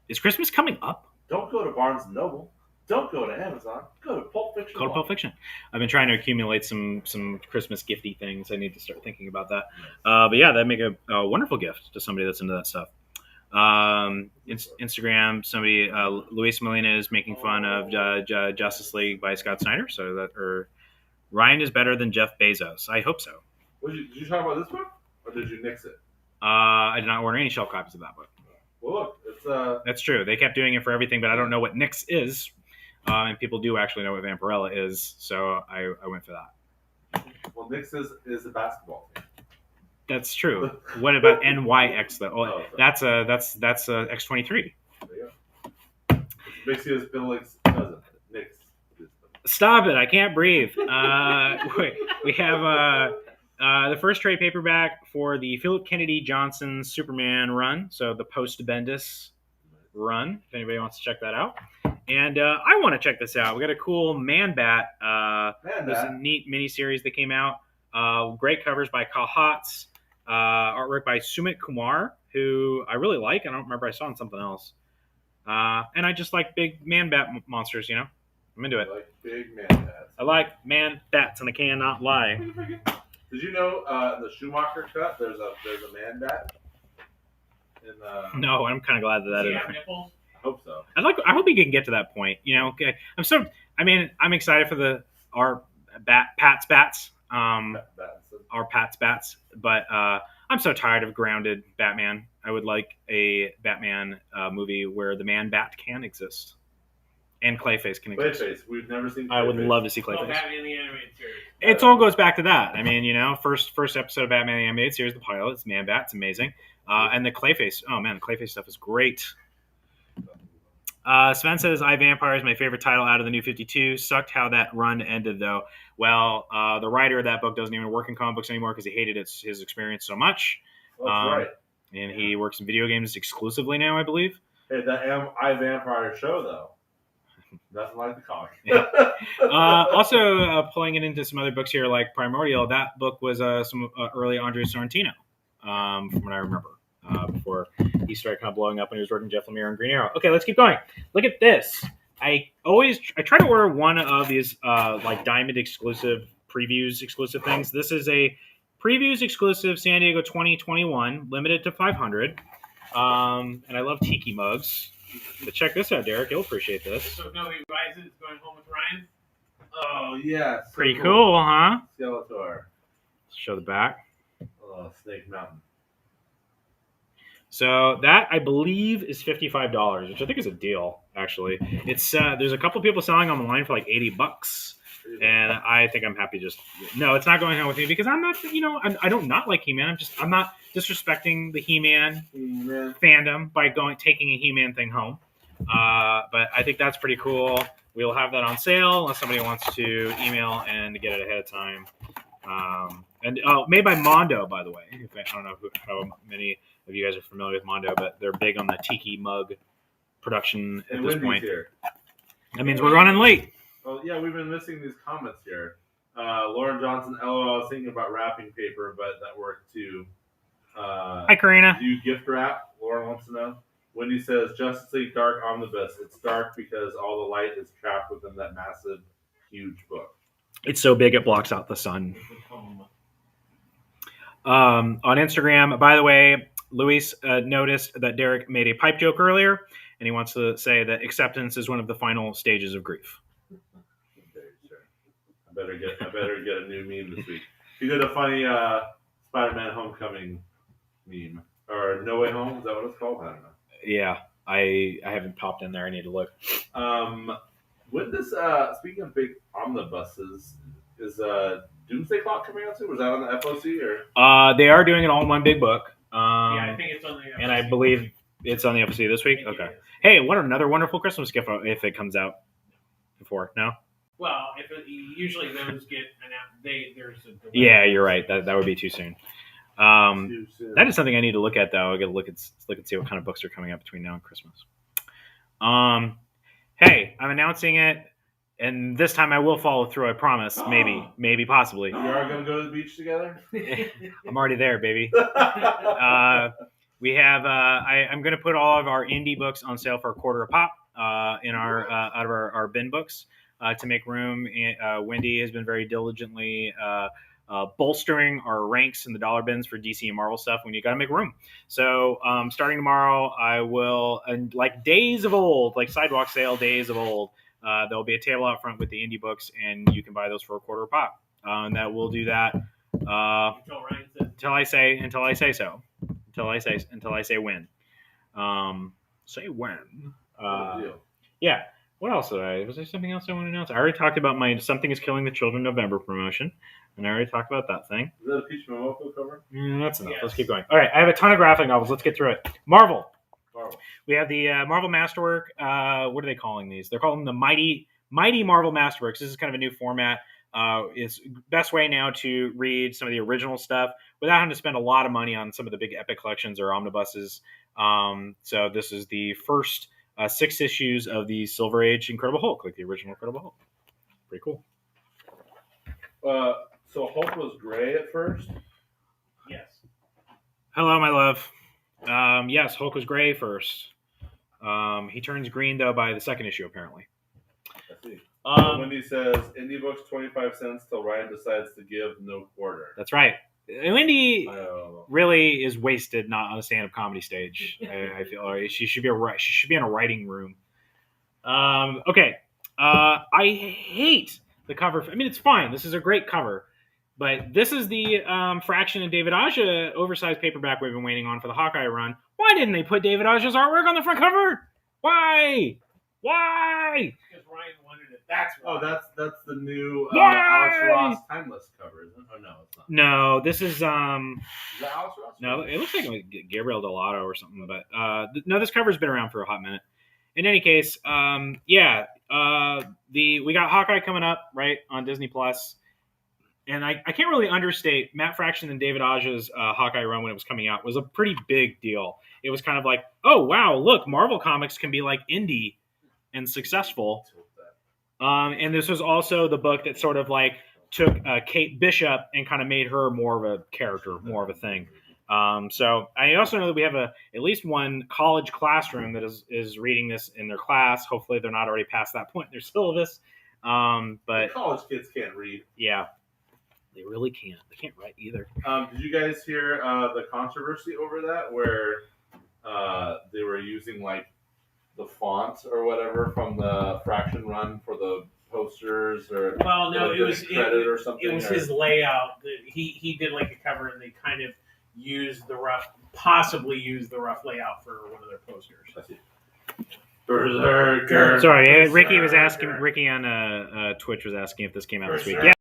is Christmas coming up? Don't go to Barnes & Noble. Don't go to Amazon. Go to Pulp Fiction. Go to Pulp Fiction. I've been trying to accumulate some Christmas gifty things. I need to start thinking about that. But yeah, that'd make a wonderful gift to somebody that's into that stuff. Instagram, somebody, Luis Molina is making fun of Justice League by Scott Snyder. So that, Ryan is better than Jeff Bezos. I hope so. Did you talk about this book, or did you nix it? I did not order any shelf copies of that book. Well, look, it's That's true. They kept doing it for everything, but I don't know what Nix is. And people do actually know what Vampirella is, so I went for that. Well, Nix is a basketball team. That's true. What about NYX though? Oh, that's X23. There you go. Basically, it's Billy's cousin, Nix. Stop it! I can't breathe. We have the first trade paperback for the Philip Kennedy Johnson Superman run, so the post-Bendis run. If anybody wants to check that out. And I want to check this out. We got a cool Man-Bat. There's a neat miniseries that came out. Great covers by Kyle Hotz. Artwork by Sumit Kumar, who I really like. I don't remember I saw in something else. And I just like big Man-Bat monsters, you know? I'm into it. I like big Man-Bats. I like Man-Bats, and I cannot lie. Did you know the Schumacher cut? There's a Man-Bat. No, I'm kind of glad that Does he is. have nipples? I hope so. I hope he can get to that point. You know, okay. I'm excited for our Pat's Bats. Our Pat's Bats. But I'm so tired of grounded Batman. I would like a Batman movie where the Man-Bat can exist. And Clayface can exist. Clayface. We've never seen Clayface. I would love to see Oh, Clayface. Batman the Animated Series. It all goes back to that. I mean, you know, first episode of Batman the Animated Series, the pilot, it's Man-Bat. It's amazing. And the Clayface. Oh, man, the Clayface stuff is great. Sven says, I Vampire is my favorite title out of the New 52. Sucked how that run ended, though. Well, the writer of that book doesn't even work in comic books anymore because he hated his experience so much. That's right. And he works in video games exclusively now, I believe. Hey, that I Vampire show, though. Nothing like the comic. Yeah. Also, pulling it into some other books here, like Primordial, that book was some early Andre Sorrentino, from what I remember, before he started kind of blowing up when he was working Jeff Lemire on Green Arrow. Okay, let's keep going. Look at this. I try to order one of these like Diamond exclusive previews exclusive things. This is a previews exclusive San Diego 2021, limited to 500. And I love tiki mugs. But check this out, Derek. You'll appreciate this. So if nobody buys it, it's going home with Ryan. Oh, yeah. So Pretty cool, huh? Skeletor. Let's show the back. Oh, Snake Mountain. So that, I believe, is $55, which I think is a deal, actually. It's there's a couple people selling online for like $80. And I think I'm happy no, it's not going home with me because I'm not, I don't not like He-Man. I'm not disrespecting the He-Man fandom by taking a He-Man thing home. But I think that's pretty cool. We'll have that on sale unless somebody wants to email and get it ahead of time. And made by Mondo, by the way. I don't know how many of you guys are familiar with Mondo, but they're big on the tiki mug production at this point. Here. That means we're running late. Well, yeah, we've been missing these comments here. Lauren Johnson, LOL, I was thinking about wrapping paper, but that worked too. Hi, Karina. Do you gift wrap? Lauren wants to know. Wendy says, Justice League Dark Omnibus. It's dark because all the light is trapped within that massive, huge book. It's so big it blocks out the sun. On Instagram, by the way, Luis noticed that Derek made a pipe joke earlier, and he wants to say that acceptance is one of the final stages of grief. I better get a new meme this week. He did a funny Spider-Man Homecoming meme. Or No Way Home, is that what it's called? I don't know. Yeah, I haven't popped in there. I need to look. When this speaking of big omnibuses, is Doomsday Clock coming out soon? Was that on the FOC or? They are doing it all in one big book. Yeah, I think it's on the FOC. And I believe it's on the FOC this week. Okay. Hey, what another wonderful Christmas gift if it comes out before? No. Well, usually those get announced. There's a delay. Yeah, you're right. That would be too soon. That is something I need to look at, though. I got to look and see what kind of books are coming out between now and Christmas. Hey, I'm announcing it, and this time I will follow through. I promise. Maybe, possibly. You are going to go to the beach together? I'm already there, baby. We have. I'm going to put all of our indie books on sale for $0.25 a pop in our out of our bin books to make room. Wendy has been very diligently bolstering our ranks in the dollar bins for DC and Marvel stuff when you got to make room. So starting tomorrow, I will, and like days of old, like sidewalk sale days of old, there'll be a table out front with the indie books, and you can buy those for $0.25 a pop. And that will do that until I say so. Until I say when. Say when. Yeah. What else was there something else I want to announce? I already talked about my Something is Killing the Children November promotion, and I already talked about that thing. Is that a Peach Momoko cover? That's enough. Yes. Let's keep going. All right, I have a ton of graphic novels. Let's get through it. Marvel. We have the Marvel Masterwork. What are they calling these? They're calling them the Mighty Marvel Masterworks. This is kind of a new format. It's best way now to read some of the original stuff without having to spend a lot of money on some of the big epic collections or omnibuses. So this is the first 6 issues of the Silver Age Incredible Hulk, like the original Incredible Hulk. Pretty cool. So Hulk was gray at first? Yes. Hello, my love. Yes, Hulk was gray first. He turns green, though, by the second issue, apparently. I see. Wendy says, indie books 25 cents till Ryan decides to give no quarter. That's right. Wendy really is wasted not on a stand-up comedy stage. I feel like she should be in a writing room. Okay. I hate the cover. I mean, it's fine. This is a great cover. But this is the Fraction and David Aja oversized paperback we've been waiting on for the Hawkeye run. Why didn't they put David Aja's artwork on the front cover? Why? Because Ryan wanted it. That's why. Oh, that's the new Alex Ross Timeless cover, isn't it? Oh, no, it's not. No, this is Is that Alex Ross? no, it looks like Gabriel Delato or something. But no, this cover's been around for a hot minute. in any case, we got Hawkeye coming up right on Disney Plus, and I can't really understate Matt Fraction and David Aja's Hawkeye run when it was coming out was a pretty big deal. It was kind of like, oh wow, look, Marvel Comics can be like indie and successful. And this was also the book that sort of like took Kate Bishop and kind of made her more of a character, more of a thing. So I also know that we have at least one college classroom that is reading this in their class. Hopefully they're not already past that point in their syllabus. But The college kids can't read. Yeah, they really can't. They can't write either. Did you guys hear the controversy over that, where they were using like the font or whatever from the Fraction run for the posters, or Well, no, it was credit or something? It was his layout. He did like a cover, and they kind of possibly used the rough layout for one of their posters. I see. Berserker. Sorry, Ricky on Twitch was asking if this came out this week. Yes,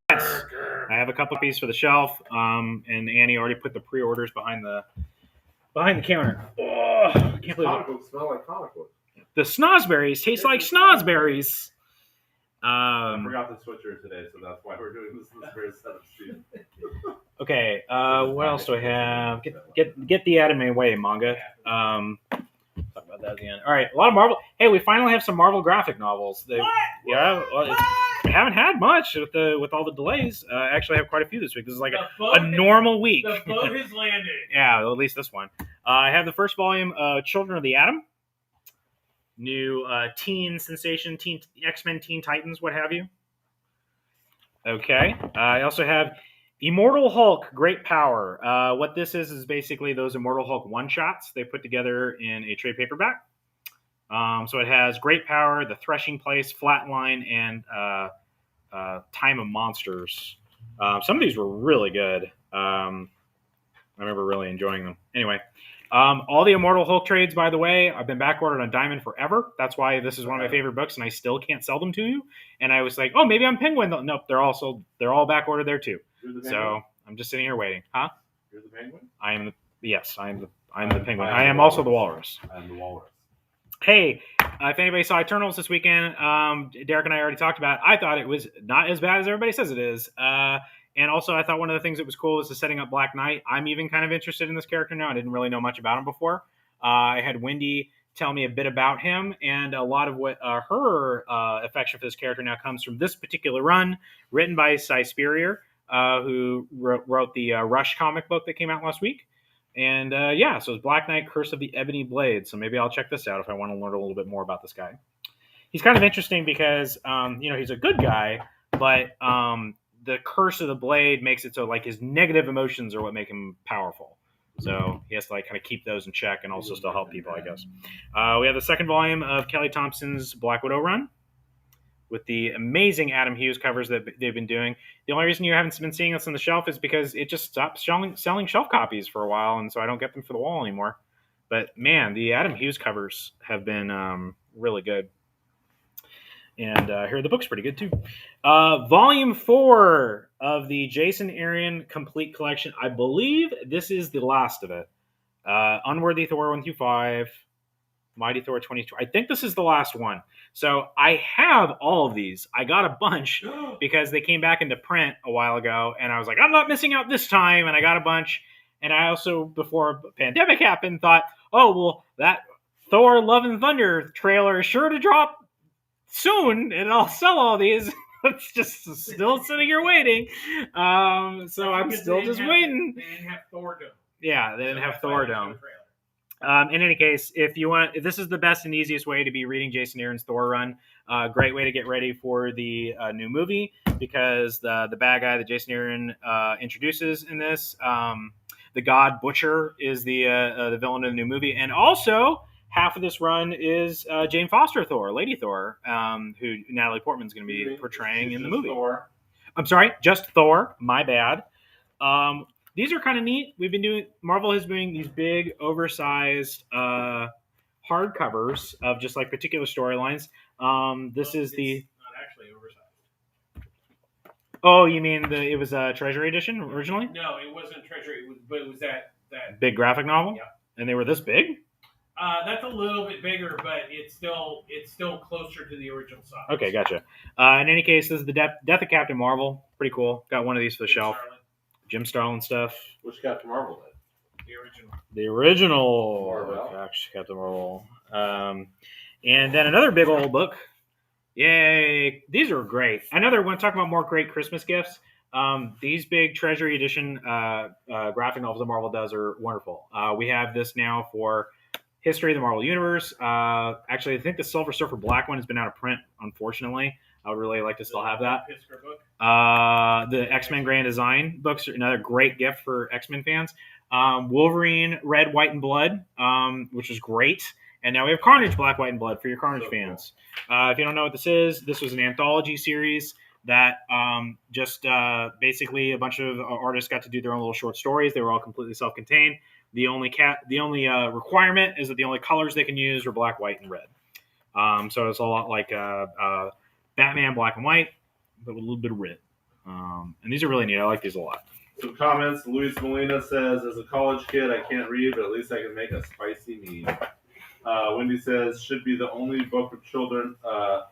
I have a couple of pieces for the shelf, and Annie already put the pre-orders behind the counter. Oh, I can't believe Comic books smell like comic books. The snozberries taste like snozberries. I forgot the switcher today, so that's why we're doing this very setup stream. Okay, what else do I have? Get the anime way, manga. Talk about that at the end. All right, a lot of Marvel. Hey, we finally have some Marvel graphic novels. Yeah, well, we haven't had much with all the delays. I actually have quite a few this week. This is like a normal week. The boat has landed. Yeah, well, at least this one. I have the first volume, Children of the Atom. New teen sensation, X-Men, Teen Titans, what have you. Okay. I also have Immortal Hulk, Great Power. What this is basically those Immortal Hulk one-shots they put together in a trade paperback. So it has Great Power, The Threshing Place, Flatline, and Time of Monsters. Some of these were really good. I remember really enjoying them. Anyway. All the Immortal Hulk trades, by the way, I've been backordered on Diamond forever. That's why this is one of my favorite books, and I still can't sell them to you. And I was like, oh, maybe I'm Penguin. Nope, they're all backordered there too. So I'm just sitting here waiting. Huh? You're the Penguin? I am the Penguin. I am also the Walrus. I'm the Walrus. Hey, if anybody saw Eternals this weekend, Derek and I already talked about it. I thought it was not as bad as everybody says it is. And also, I thought one of the things that was cool was the setting up Black Knight. I'm even kind of interested in this character now. I didn't really know much about him before. I had Wendy tell me a bit about him, and a lot of what her affection for this character now comes from this particular run, written by Cy Spurrier, who wrote the Rush comic book that came out last week. And so it's Black Knight, Curse of the Ebony Blade. So maybe I'll check this out if I want to learn a little bit more about this guy. He's kind of interesting because, he's a good guy, but the Curse of the Blade makes it so like his negative emotions are what make him powerful. So he has to like kind of keep those in check and also still help people, I guess. We have the second volume of Kelly Thompson's Black Widow run with the amazing Adam Hughes covers that they've been doing. The only reason you haven't been seeing this on the shelf is because it just stopped selling shelf copies for a while, and so I don't get them for the wall anymore. But man, the Adam Hughes covers have been really good. And here the book's pretty good too. Volume 4 of the Jason Aaron Complete Collection. I believe this is the last of it. Unworthy Thor 1 through 5. Mighty Thor 22. I think this is the last one. So I have all of these. I got a bunch because they came back into print a while ago. And I was like, I'm not missing out this time. And I got a bunch. And I also, before the pandemic happened, thought, oh, well, that Thor Love and Thunder trailer is sure to drop soon, and I'll sell all these. It's just still sitting here waiting. So I'm still just waiting. They didn't have Thor Dome. Yeah, they didn't have Thor Dome. In any case, if this is the best and easiest way to be reading Jason Aaron's Thor run. Great way to get ready for the new movie, because the bad guy that Jason Aaron introduces in this, the God Butcher, is the villain of the new movie, and also half of this run is Jane Foster Thor, Lady Thor, who Natalie Portman's going to be portraying in the movie. Thor. I'm sorry, just Thor. My bad. These are kind of neat. Marvel has been doing these big, oversized hardcovers of just like particular storylines. This is the not actually oversized. Oh, you mean it was a Treasury edition originally? No, it wasn't Treasury. But it was that big graphic novel. Yeah. And they were this big. That's a little bit bigger, but it's still closer to the original size. Okay, gotcha. In any case, this is the Death of Captain Marvel. Pretty cool. Got one of these for the shelf. Jim Starlin stuff. Which Captain Marvel did? The original. The original Marvel. Captain Marvel. And then another big old book. Yay! These are great. Another one. Talking about more great Christmas gifts. These big Treasury Edition graphic novels that Marvel does are wonderful. We have this now for History of the Marvel Universe. Actually, I think the Silver Surfer Black one has been out of print, unfortunately. I would really like to still have that. The X-Men Grand Design books are another great gift for X-Men fans. Wolverine Red, White, and Blood, which is great. And now we have Carnage Black, White, and Blood for your Carnage fans. If you don't know what this was an anthology series that basically a bunch of artists got to do their own little short stories. They were all completely self-contained. The only requirement is that the only colors they can use are black, white, and red. So it's a lot like Batman Black and White, but with a little bit of red. And these are really neat. I like these a lot. Some comments. Luis Molina says, as a college kid, I can't read, but at least I can make a spicy meme. Wendy says, should be the only book of children of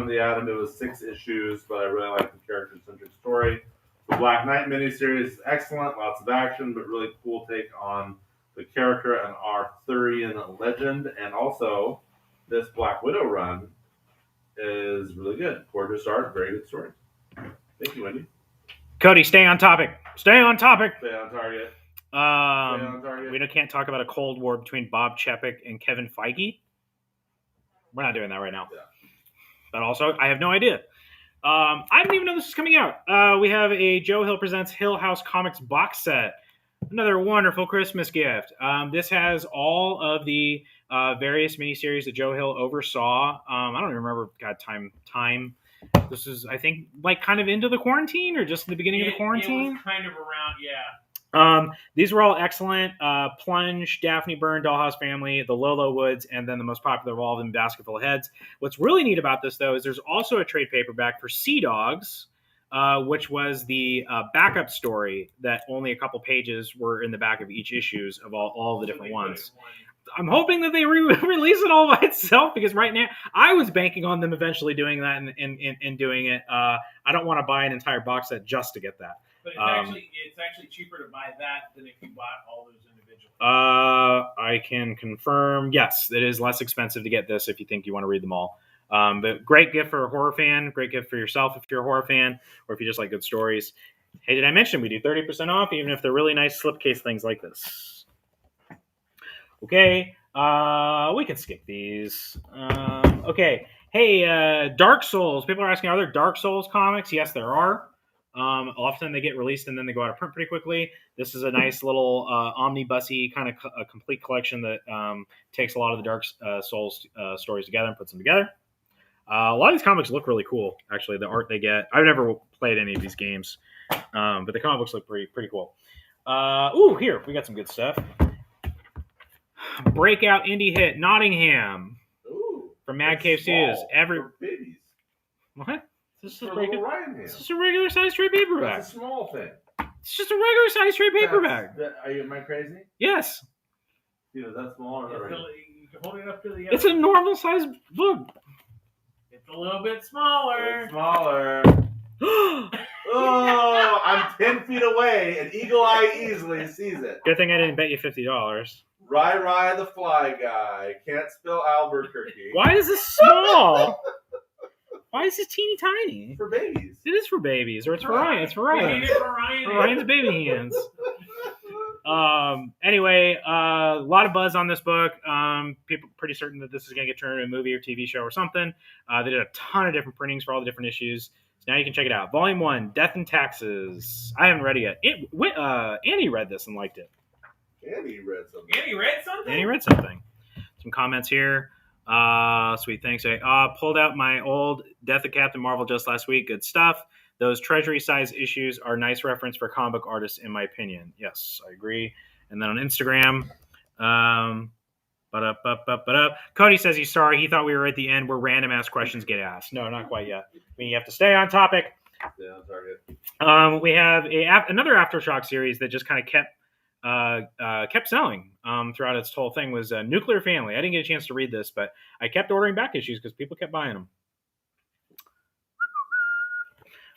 the Atom. It was 6 issues, but I really like the character-centric story. The Black Knight miniseries is excellent, lots of action, but really cool take on the character and Arthurian legend. And also, this Black Widow run is really good. Gorgeous art, very good story. Thank you, Wendy. Cody, stay on topic. Stay on target. We can't talk about a Cold War between Bob Chapek and Kevin Feige. We're not doing that right now. Yeah. But also, I have no idea. I didn't even know this was coming out. We have a Joe Hill Presents Hill House Comics box set. Another wonderful Christmas gift. This has all of the various miniseries that Joe Hill oversaw. I don't even remember. God, time. This is, I think, like kind of into the quarantine or just the beginning of the quarantine. It was kind of around, yeah. These were all excellent. Plunge, Daphne Byrne, Dollhouse Family, the Lolo Woods, and then the most popular of all of them, Basket Full of Heads. What's really neat about this, though, is there's also a trade paperback for Sea Dogs, which was the backup story that only a couple pages were in the back of each issues of all the different ones. I'm hoping that they release it all by itself, because right now I was banking on them eventually doing that and doing it. I don't want to buy an entire box set just to get that. But it's actually cheaper to buy that than if you bought all those individually. I can confirm, yes, it is less expensive to get this if you think you want to read them all. But great gift for a horror fan, great gift for yourself if you're a horror fan, or if you just like good stories. Hey, did I mention we do 30% off, even if they're really nice slipcase things like this? Okay, we can skip these. Okay, hey, Dark Souls. People are asking, are there Dark Souls comics? Yes, there are. Often they get released and then they go out of print pretty quickly. This is a nice little omnibus-y kind of a complete collection that takes a lot of the Dark Souls stories together and puts them together. A lot of these comics look really cool, actually, the art they get. I've never played any of these games, but the comic books look pretty cool. Here, we got some good stuff. Breakout indie hit Nottingham. Ooh, from Mad Cave Studios. For babies. What? This is a regular size trade paperback. That's a small thing. It's just a regular size trade paperback. Am I crazy? Yes. Dude, is that small or not? You can hold it up to the. It's a normal size book. It's a little bit smaller. Oh, I'm 10 feet away, and Eagle Eye easily sees it. Good thing I didn't bet you $50. Rai the Fly Guy. Can't spell Albuquerque. Why is this small? Why is this teeny tiny? For babies. It is for babies, or it's for Ryan. It's for Ryan. We need it for Ryan. For Ryan's baby hands. Anyway, a lot of buzz on this book. People are pretty certain that this is going to get turned into a movie or TV show or something. They did a ton of different printings for all the different issues. So now you can check it out. Volume 1, Death and Taxes. I haven't read it yet. Annie read this and liked it. Annie read something. Some comments here. Sweet, thanks. I pulled out my old Death of Captain Marvel just last week. Good stuff. Those treasury size issues are a nice reference for comic book artists, in my opinion. Yes, I agree. And then on Instagram, Cody says he's sorry. He thought we were at the end where random ass questions get asked. No, not quite yet. I mean, you have to stay on topic. Yeah, on target. We have another Aftershock series that just kind of kept kept selling throughout its whole thing was Nuclear Family. I didn't get a chance to read this, but I kept ordering back issues because people kept buying them.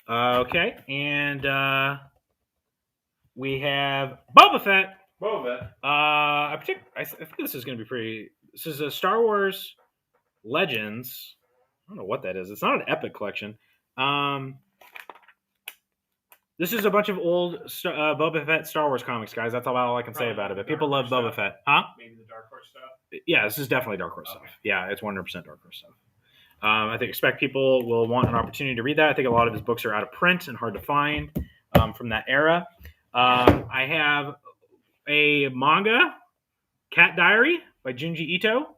Okay, and we have Boba Fett. Boba Fett. I think this is going to be pretty. This is a Star Wars Legends. I don't know what that is. It's not an epic collection. This is a bunch of old Boba Fett Star Wars comics, guys. That's all I can say about it. But people love Boba Fett, huh? Maybe the Dark Horse stuff. Yeah, this is definitely Dark Horse stuff. Yeah, it's 100% Dark Horse stuff. I expect people will want an opportunity to read that. I think a lot of his books are out of print and hard to find from that era. I have a manga, Cat Diary by Jinji Ito,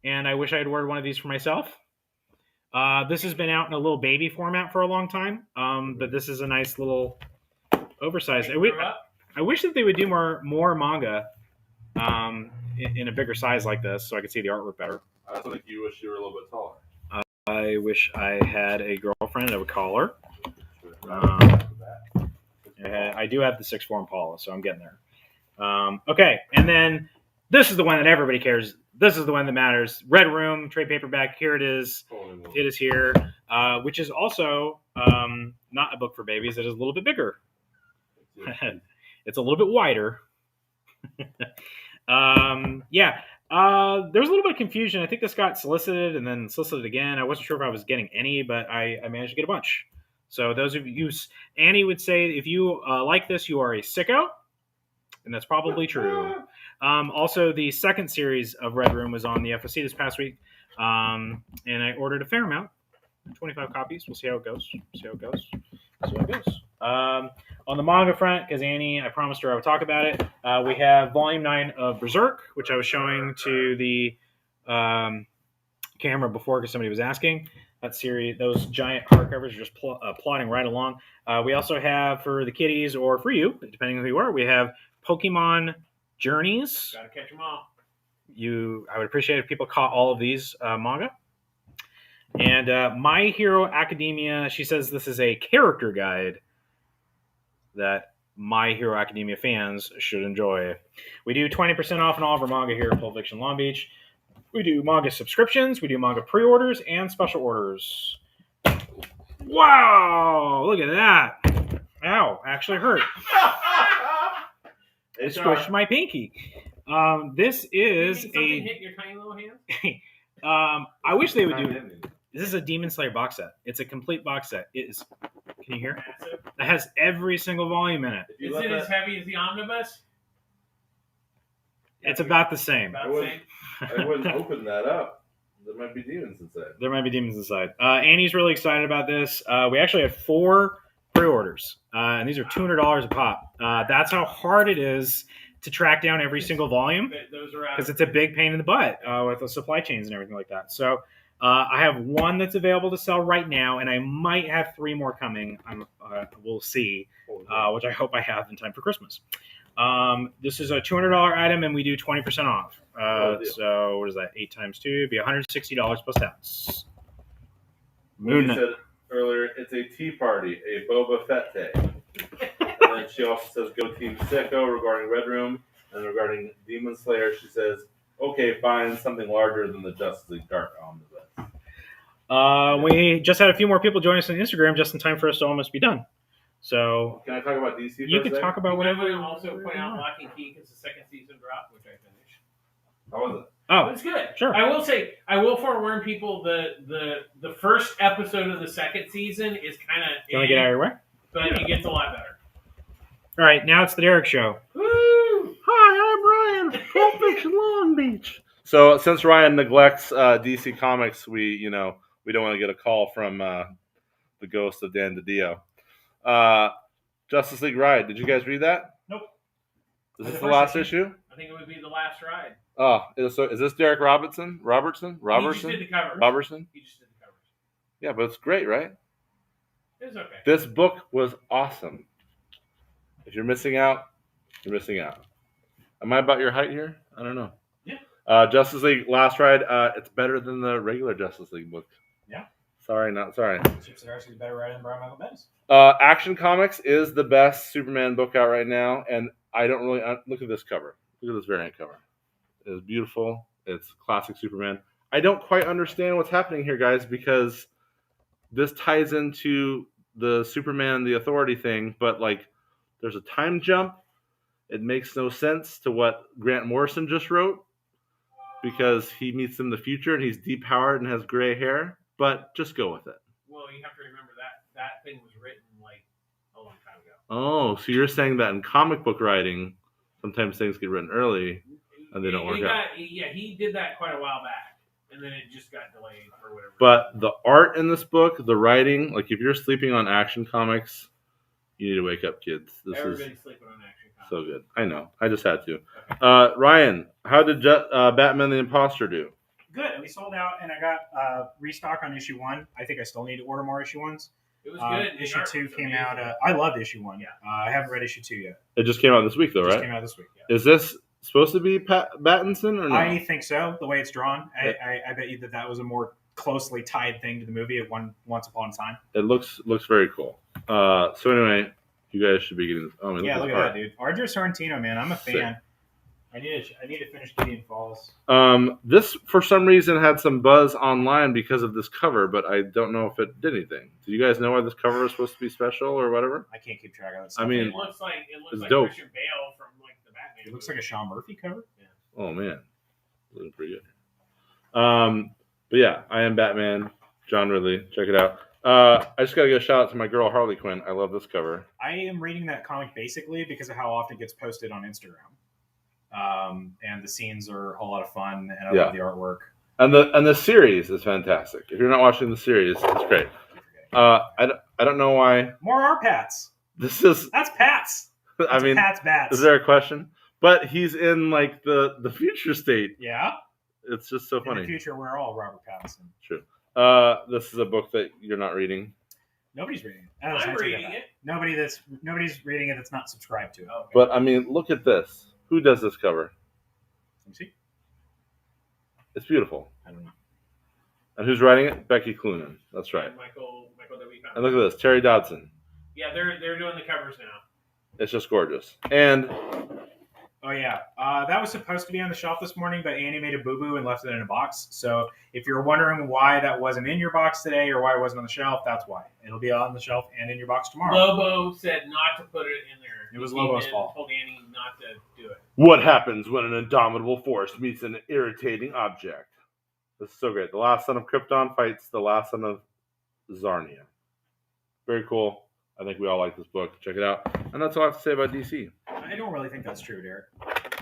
and I wish I had ordered one of these for myself. This has been out in a little baby format for a long time, but this is a nice little oversized. I wish that they would do more manga in a bigger size like this, so I could see the artwork better. I think you wish you were a little bit taller. I wish I had a girlfriend. I would call her. I do have the 6'4" Impala, so I'm getting there. Okay, and then this is the one that everybody cares. This is the one that matters. Red Room, trade paperback. Here it is. It is here, which is also not a book for babies. It is a little bit bigger. It's a little bit wider. Yeah. There was a little bit of confusion. I think this got solicited and then solicited again. I wasn't sure if I was getting any, but I managed to get a bunch. So those of you, Annie would say, if you like this, you are a sicko. And that's probably true. Also, the second series of Red Room was on the FOC this past week. And I ordered a fair amount, 25 copies. We'll see how it goes. On the manga front, because Annie, I promised her I would talk about it, we have Volume 9 of Berserk, which I was showing to the camera before because somebody was asking. That series, those giant hardcovers are just plodding right along. We also have, for the kiddies or for you, depending on who you are, we have Pokemon Journeys. Gotta catch them all. I would appreciate if people caught all of these manga. And My Hero Academia, she says this is a character guide that My Hero Academia fans should enjoy. We do 20% off on all of our manga here at Pulp Fiction Long Beach. We do manga subscriptions, we do manga pre-orders, and special orders. Wow! Look at that. Ow, actually hurt. It squished my pinky. This is something hit your tiny little hand? I wish they would do. This is a Demon Slayer box set. It's a complete box set. It is. Can you hear? Massive. It has every single volume in it. Is it as heavy as the Omnibus? It's about the same. I wouldn't open that up. There might be demons inside. Annie's really excited about this. We actually had 4 pre-orders, and these are $200 a pop. That's how hard it is to track down every single volume, because it's a big pain in the butt with the supply chains and everything like that. So I have 1 that's available to sell right now, and I might have 3 more coming. We'll see, which I hope I have in time for Christmas. This is a $200 item, and we do 20% off. So what is that? 8 times 2 would be $160 plus tax. Moon said earlier, it's a tea party, a Boba Fett day. And then she also says, go Team Sicko regarding Red Room, and regarding Demon Slayer, she says, okay, fine, something larger than the Justice League Dark Omnibus. We just had a few more people join us on Instagram just in time for us to almost be done. So can I talk about DC? You can talk about whatever. Also point out Lock and Key because the second season dropped, which I finished. How was it? Oh, it's good. Sure. I will forewarn people the first episode of the second season is kind of. You want to get out of your way? But it gets a lot better. All right, now it's the Derek Show. Woo! Hi, I'm Ryan. Pulp Fiction Long Beach. So since Ryan neglects DC Comics, we don't want to get a call from the ghost of Dan DiDio. Justice League Ride. Did you guys read that? Nope. Is this the last issue? I think it would be the last ride. Oh, is this Derek Robertson? He just did the covers. Robertson? He just did the covers. Yeah, but it's great, right? It's okay. This book was awesome. If you're missing out, you're missing out. Am I about your height here? I don't know. Yeah. Justice League Last Ride. It's better than the regular Justice League book. Yeah. Sorry, not sorry. Chips are actually better write than Brian Michael Bendis. Action Comics is the best Superman book out right now, and I don't really look at this cover. Look at this variant cover. It's beautiful. It's classic Superman. I don't quite understand what's happening here, guys, because this ties into the Superman the Authority thing, but like there's a time jump. It makes no sense to what Grant Morrison just wrote because he meets him in the future and he's depowered and has gray hair, but just go with it. Well, you have to remember that thing was written like a long time ago. Oh, so you're saying that in comic book writing, sometimes things get written early and they don't work out. Yeah, he did that quite a while back, and then it just got delayed or whatever. But the art in this book, the writing, like if you're sleeping on Action Comics, you need to wake up, kids. Everybody's sleeping on Action Comics. So good. I know. I just had to. Okay. Ryan, how did Batman the Imposter do? Good. We sold out, and I got restock on issue 1. I think I still need to order more issue 1s. It was good. Issue 2 came out. I loved issue 1. Yeah. I haven't read issue 2 yet. It just came out this week, though, right? It just came out this week, yeah. Is this supposed to be Battinson or no? I think so, the way it's drawn. I bet you that was a more closely tied thing to the movie at Once Upon a Time. It looks very cool. So anyway, you guys should be getting this. Oh, man, yeah, look at that, dude. Argento Sorrentino, man. I'm a fan. I need to finish Gideon Falls. This, for some reason, had some buzz online because of this cover, but I don't know if it did anything. Do you guys know why this cover is supposed to be special or whatever? I can't keep track of it. I mean, it looks like dope. Christian Bale from like the Batman. It looks like a Sean Murphy cover. Yeah. Oh man, looking pretty good. But yeah, I Am Batman, John Ridley. Check it out. I just gotta give a shout out to my girl Harley Quinn. I love this cover. I am reading that comic basically because of how often it gets posted on Instagram. And the scenes are a lot of fun, and I love the artwork. And the series is fantastic. If you're not watching the series, it's great. I don't know why. More are Pats. That's Pats. I mean, Pat's bats. Is there a question? But he's in like the future state. Yeah. It's just so funny. In the future, we're all Robert Pattinson. True. This is a book that you're not reading. Nobody's reading it. I'm reading it. Nobody's reading it that's not subscribed to it. Okay. But I mean, look at this. Who does this cover? Let me see. It's beautiful. I don't know. And who's writing it? Becky Cloonan. That's right. Michael W. And look at this, Terry Dodson. Yeah, they're doing the covers now. It's just gorgeous. And oh yeah, that was supposed to be on the shelf this morning, but Annie made a boo-boo and left it in a box. So if you're wondering why that wasn't in your box today or why it wasn't on the shelf, that's why. It'll be on the shelf and in your box tomorrow. Lobo said not to put it in there. It was Lobo's fault. Told Annie not to do it. What happens when an indomitable force meets an irritating object? This is so great. The last son of Krypton fights the last son of Zarnia. Very cool. I think we all like this book. Check it out. And that's all I have to say about DC. I don't really think that's true, Derek.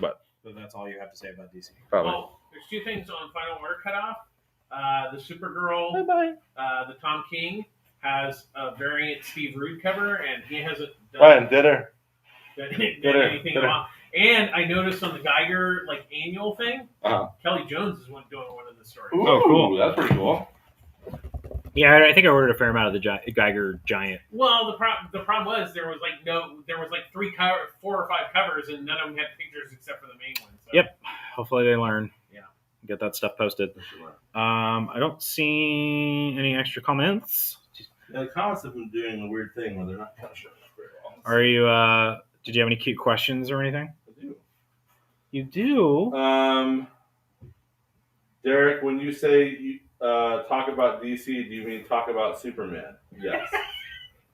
But that's all you have to say about DC. Probably. Well, there's two things on Final Order cutoff. The Supergirl, the Tom King has a variant Steve Rude cover, and he hasn't done dinner. anything about. And I noticed on the Geiger annual thing, Kelly Jones is doing one of the stories. Ooh, oh, cool! That's pretty cool. Yeah, I think I ordered a fair amount of the Geiger Giant. Well, the problem was there was 4 or 5 covers, and none of them had pictures except for the main one. So. Yep. Hopefully they learn. Yeah. Get that stuff posted. I don't see any extra comments. Yeah, the comments have been doing a weird thing where they're not kind of showing up very well. Are you? Did you have any cute questions or anything? I do. You do. Derek, when you say you talk about DC, do you mean talk about Superman? Yes.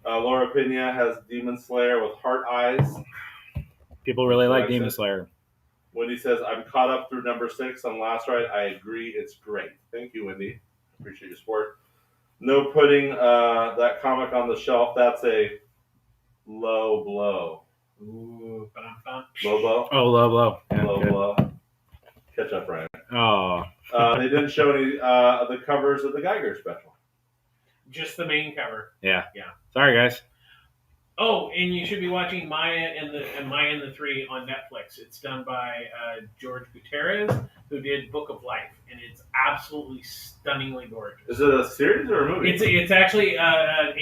Laura Pena has Demon Slayer with heart eyes. People really like Demon Slayer. Wendy says, I'm caught up through number 6 on Last Ride. I agree. It's great. Thank you, Wendy. Appreciate your support. No putting that comic on the shelf. That's a low blow. Ooh, low blow? Oh, low. Yeah, low blow. Catch up, Ryan. Oh. They didn't show any of the covers of the Geiger special. Just the main cover. Yeah. Yeah. Sorry, guys. Oh, and you should be watching Maya and the Three on Netflix. It's done by George Gutierrez, who did Book of Life, and it's absolutely stunningly gorgeous. Is it a series or a movie? It's actually a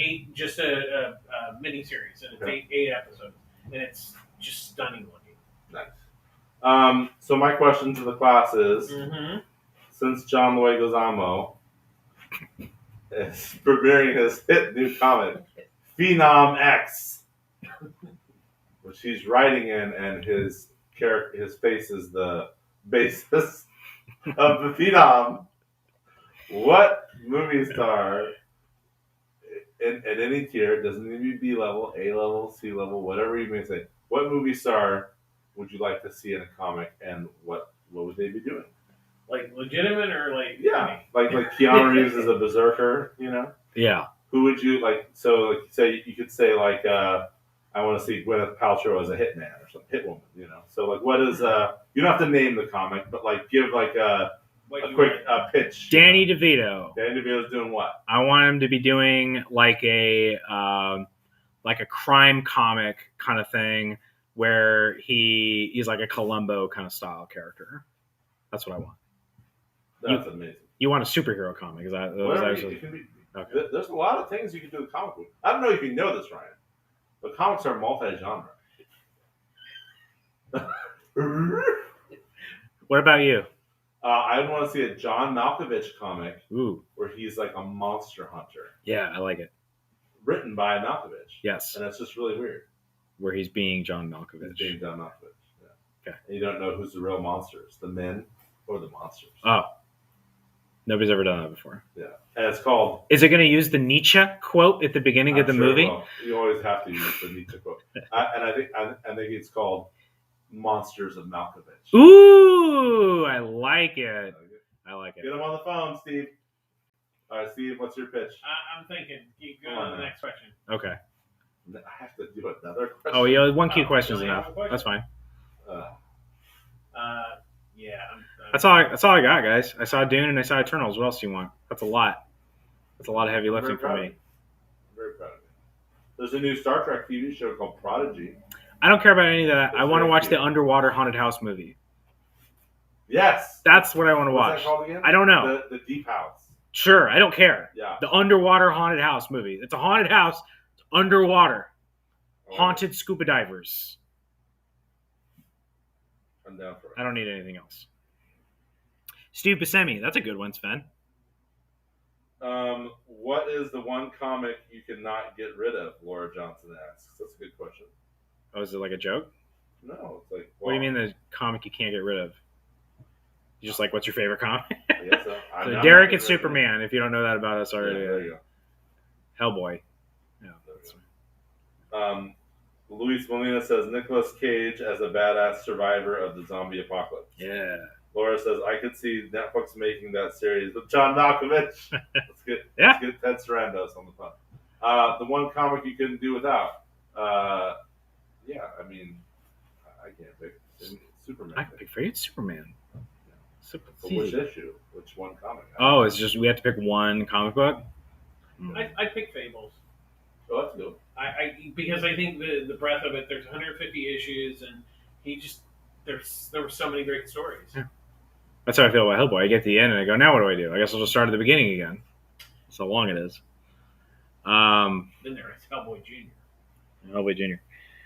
mini series, and it's 8 episodes, and it's just stunning looking. Nice. So my question to the class is, since John Leguizamo is premiering his hit new comic, Phenom X. which he's writing in, and his face is the basis of the Phenom. What movie star at any tier, doesn't need to be B level, A level, C level, whatever you may say, what movie star would you like to see in a comic, and what would they be doing? Like legitimate or like like Keanu Reeves is a berserker, you know? Yeah. Who would you like? So like say you could say like I want to see Gwyneth Paltrow as a hitman or some hitwoman, you know? So like what is you don't have to name the comic, but like give like a quick pitch. Danny DeVito. Danny DeVito's doing what? I want him to be doing like a crime comic kind of thing where he's like a Columbo kind of style character. That's what I want. That's amazing. You want a superhero comic? Is that it can be. Okay. There's a lot of things you can do with comic book. I don't know if you know this, Ryan, but comics are multi-genre. What about you? I would want to see a John Malkovich comic. Ooh. Where he's like a monster hunter. Yeah, I like it. Written by Malkovich. Yes. And that's just really weird. Where he's being John Malkovich. He's being John Malkovich. Yeah. Okay. And you don't know who's the real monsters, the men or the monsters. Oh. Nobody's ever done that before. Yeah. And it's called... Is it going to use the Nietzsche quote at the beginning of the movie? Well, you always have to use the Nietzsche quote. And I think it's called Monsters of Malkovich. Ooh, I like it. I like it. Get him on the phone, Steve. All right, Steve, what's your pitch? I'm thinking. Keep going on to the next question. Okay. I have to do another question. Oh, yeah, one key question is enough. That's fine. Yeah. That's all I got, guys. I saw Dune and I saw Eternals. What else do you want? That's a lot. That's a lot of heavy lifting for me. I'm very proud of you. There's a new Star Trek TV show called Prodigy. I don't care about any of that. I want to watch the underwater haunted house movie. Yes. That's what I want to watch. What's that called again? I don't know. The Deep House. Sure, I don't care. Yeah. The underwater haunted house movie. It's a haunted house. It's underwater. Oh. Haunted scuba divers. I'm down for it. I don't need anything else. Steve Buscemi. That's a good one, Sven. What is the one comic you cannot get rid of? Laura Johnson asks. That's a good question. Oh, is it like a joke? No, it's like. What do you mean the comic you can't get rid of? You just like, what's your favorite comic? I guess so. So Derek and Superman, if you don't know that about us already. Yeah, there you go. Hellboy. Yeah, that's right. Luis Molina says Nicolas Cage as a badass survivor of the zombie apocalypse. Yeah. Laura says I could see Netflix making that series with John Malkovich. Let's get Ted Sarandos on the phone. The one comic you couldn't do without. Yeah, I mean, I can't pick Superman. I can pick for you. It's Superman. So which issue? Which one comic? Oh, it's just we have to pick one comic book? I pick Fables. Oh, that's good. Because I think the breadth of it, there's 150 issues, and there were so many great stories. Yeah. That's how I feel about Hellboy. I get to the end and I go, now what do? I guess I'll just start at the beginning again. That's how long it is. Then there is Hellboy Jr. Hellboy Jr.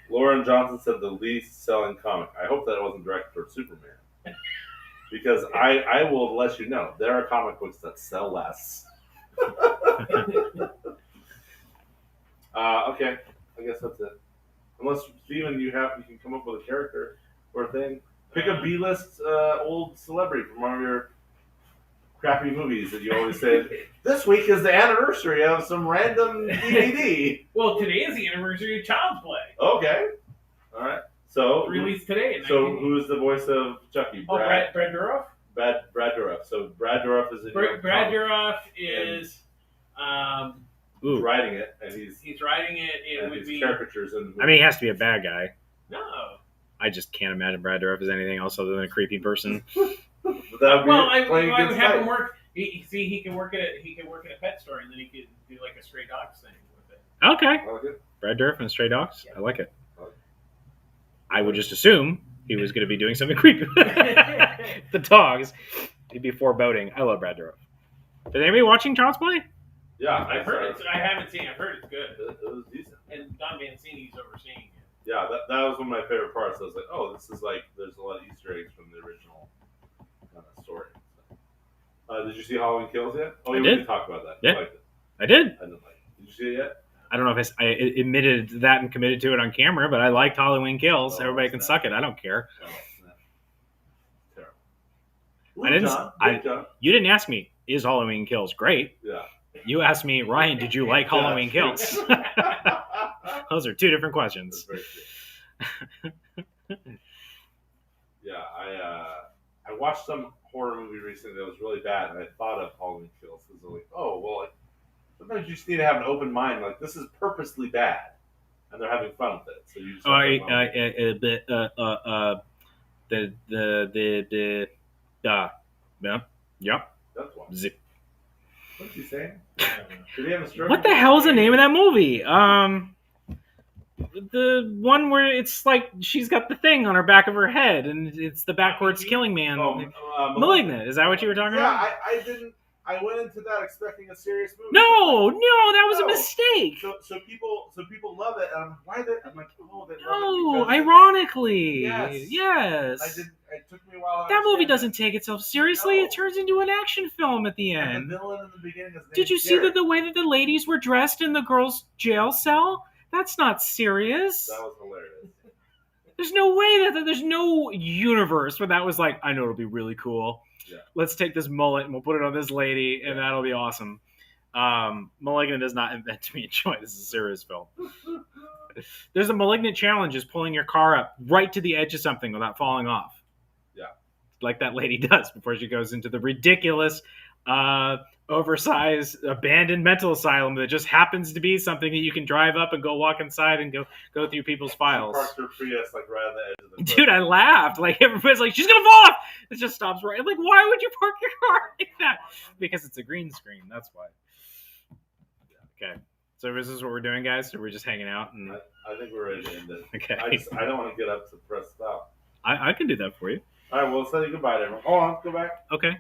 Lauren Johnson said the least selling comic. I hope that wasn't directed towards Superman. Because I will let you know, there are comic books that sell less. Okay, I guess that's it. Unless, Steven, you can come up with a character or a thing. Pick a B-list old celebrity from one of your crappy movies that you always say, this week is the anniversary of some random DVD. Well, today is the anniversary of Child's Play. Okay. All right. So released today. So who's the voice of Chucky? Brad Dourif. Brad Dourif. So Brad Dourif is in Brad Dourif is writing it, and he's writing it. It would be caricatures in the movie. I mean, he has to be a bad guy. No. I just can't imagine Brad Dourif as anything else other than a creepy person. I would have him work. He can work at a pet store, and then he could do like a stray dogs thing with it. Okay. I like it. Brad Dourif and Stray Dogs. Yeah. I like it. I would just assume he was going to be doing something creepy. The dogs. He'd be foreboding. I love Brad Dourif. Did anybody watching Child's Play? Yeah, I've heard it. I haven't seen it. I've heard it's good. It was decent. And Don Mancini's overseeing it. Yeah, that was one of my favorite parts. I was like, oh, this is like, there's a lot of Easter eggs from the original kind of story. So, did you see Halloween Kills yet? Oh, I we did. didn't talk about that. Yeah. I liked it. I did. I didn't like it. Did you see it yet? I don't know if I admitted that and committed to it on camera, but I liked Halloween Kills. Oh, Everybody can snap. suck it. I don't care. Oh, snap. Terrible. I didn't. John. Good John. You didn't ask me, is Halloween Kills great? Yeah. You asked me, Ryan, did you like Halloween Kills? Those are two different questions. That's very true. Yeah, I watched some horror movie recently that was really bad, and I thought of Halloween Kills because I was like, oh, well, like, sometimes you just need to have an open mind. Like, this is purposely bad, and they're having fun with it. So you just yep. That's why. Zip. What's he saying? Did he have a stroke? What the hell is the name of that movie? The one where it's like she's got the thing on her back of her head, and it's the backwards killing man. Malignant. Is that what you were talking about? Yeah, I didn't. I went into that expecting a serious movie. No, that was a mistake. So people love it, and I'm like, why they? I'm like, oh, they love No, it because ironically, yes. yes. It took me a while. That movie doesn't take itself seriously. No. It turns into an action film at the And end. the villain in the beginning is Did you see the way that the ladies were dressed in the girls' jail cell? That's not serious. That was hilarious. There's no way there's no universe where that was like, I know it'll be really cool. Yeah. Let's take this mullet and we'll put it on this lady, and that'll be awesome. Malignant is not meant to be enjoyed. This is a serious film. There's a Malignant challenge, is pulling your car up right to the edge of something without falling off. Yeah. Like that lady does before she goes into the ridiculous, oversized, abandoned mental asylum that just happens to be something that you can drive up and go walk inside and go through people's files. She parked her Prius like right on the edge of the Dude, I laughed. Like, everybody's like, she's gonna fall off. It just stops right. I'm like, why would you park your car like that? Because it's a green screen. That's why. Okay. So is this what we're doing, guys? Or we're just hanging out? And I think we're ready to end it. okay. I don't want to get up to press stop. I can do that for you. All right, well, let's say goodbye to everyone. Hold on, go back. Okay.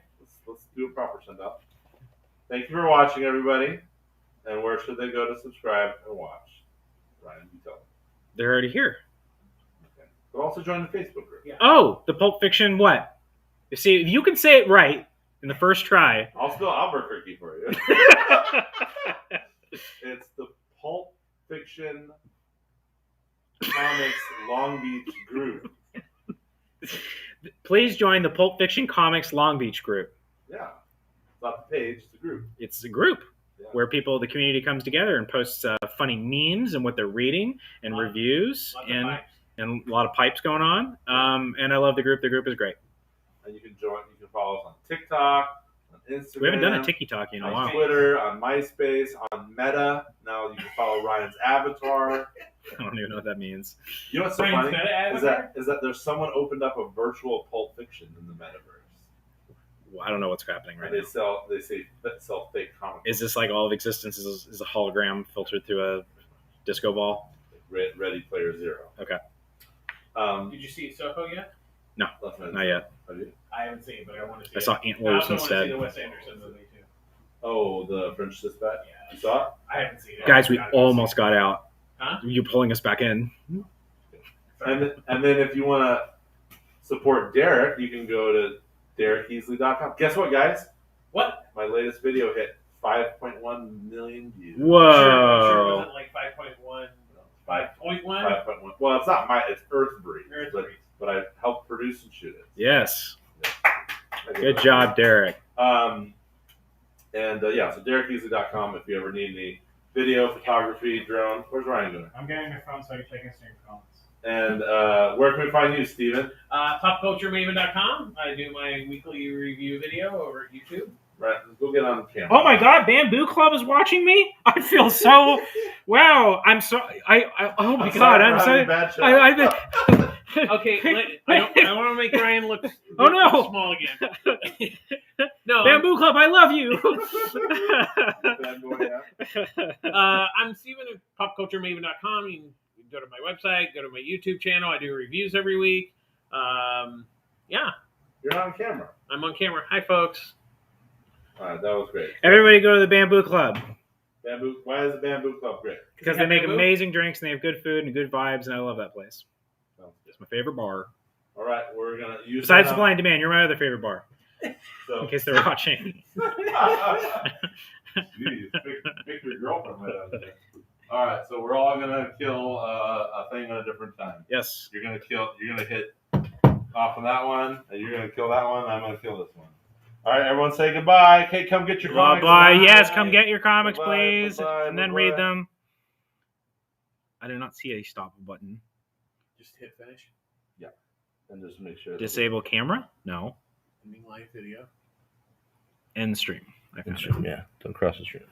Let's do a proper send up. Thank you for watching, everybody. And where should they go to subscribe and watch? Ryan, you tell them. They're already here. Okay. But also join the Facebook group. Yeah. Oh, the Pulp Fiction what? You see, if you can say it right in the first try. I'll spell Albuquerque for you. It's the Pulp Fiction Comics Long Beach group. Please join the Pulp Fiction Comics Long Beach group. Yeah. It's not the page, it's the group. It's a group Yeah. where the community comes together and posts funny memes and what they're reading and reviews and a lot of pipes going on. And I love the group. The group is great. And you can join, you can follow us on TikTok, on Instagram. We haven't done a TikTok in a on while. Twitter, on MySpace, on Meta. Now you can follow Ryan's avatar. I don't even know what that means. You know what's so Ryan's funny? Meta Is that there's someone opened up a virtual Pulp Fiction in the metaverse. Well, I don't know what's happening right They now. sell fake comics. Is this like all of existence is a hologram filtered through a disco ball? Ready Player Zero? Okay. Did you see Soho yet? Not yet. Have you? I haven't seen it, but I want to see I it. saw I Antlers also want to see instead. the Wes Anderson movie too. Oh, the French Dispatch. Yeah. You saw it? I haven't seen it. Guys, we Gotta go almost see got out. Huh? You pulling us back in. it. Sorry. And then if you want to support Derek, you can go to DerekEasley.com. Guess what, guys? What? My latest video hit 5.1 million views. Whoa. I'm sure it wasn't like 5.1. 5.1? 5.1. Well, it's not it's Earthbreeze. Earth but, Breeze. but I helped produce and shoot it. Yes. I give Good it a- job, Derek. so DerekEasley.com if you ever need any video, photography, drone. Where's Ryan going? I'm getting my phone so I can check Instagram comments. And where can we find you, Steven? PopCultureMaven.com. I do my weekly review video over at YouTube. Right, go get on camera. Oh my God, Bamboo Club is watching me. I feel so. Wow, I'm so. Oh my God, I'm so. Bad show. Okay, I want to make Ryan look Oh, no. small again. No, Bamboo Club, I love you. Bad boy, yeah. I'm Steven at PopCultureMaven.com. You can go to my website, go to my YouTube channel. I do reviews every week. Yeah, You're on camera. I'm on camera. Hi, folks. All right, that was great. Everybody go to the Bamboo Club Bamboo. Why is the Bamboo Club great? because they make amazing drinks and they have good food and good vibes, and I love that place. Sounds good. It's my favorite bar. All right, we're gonna use. Besides Supply and Demand, you're my other favorite bar. So, In case they're watching. Jeez, pick your girlfriend right out of there. All right, so we're all gonna kill a thing at a different time. Yes. You're gonna hit off on that one, and you're gonna kill that one. I'm gonna kill this one. All right, everyone, say goodbye. Okay, come get your comics. Bye. Yes, come get your comics, Bye-bye, please, bye-bye, and then bye-bye. read them. I do not see a stop button. Just hit finish. And just make sure. Disable camera? No. Ending live video. End stream. I found it. Yeah, don't cross the stream.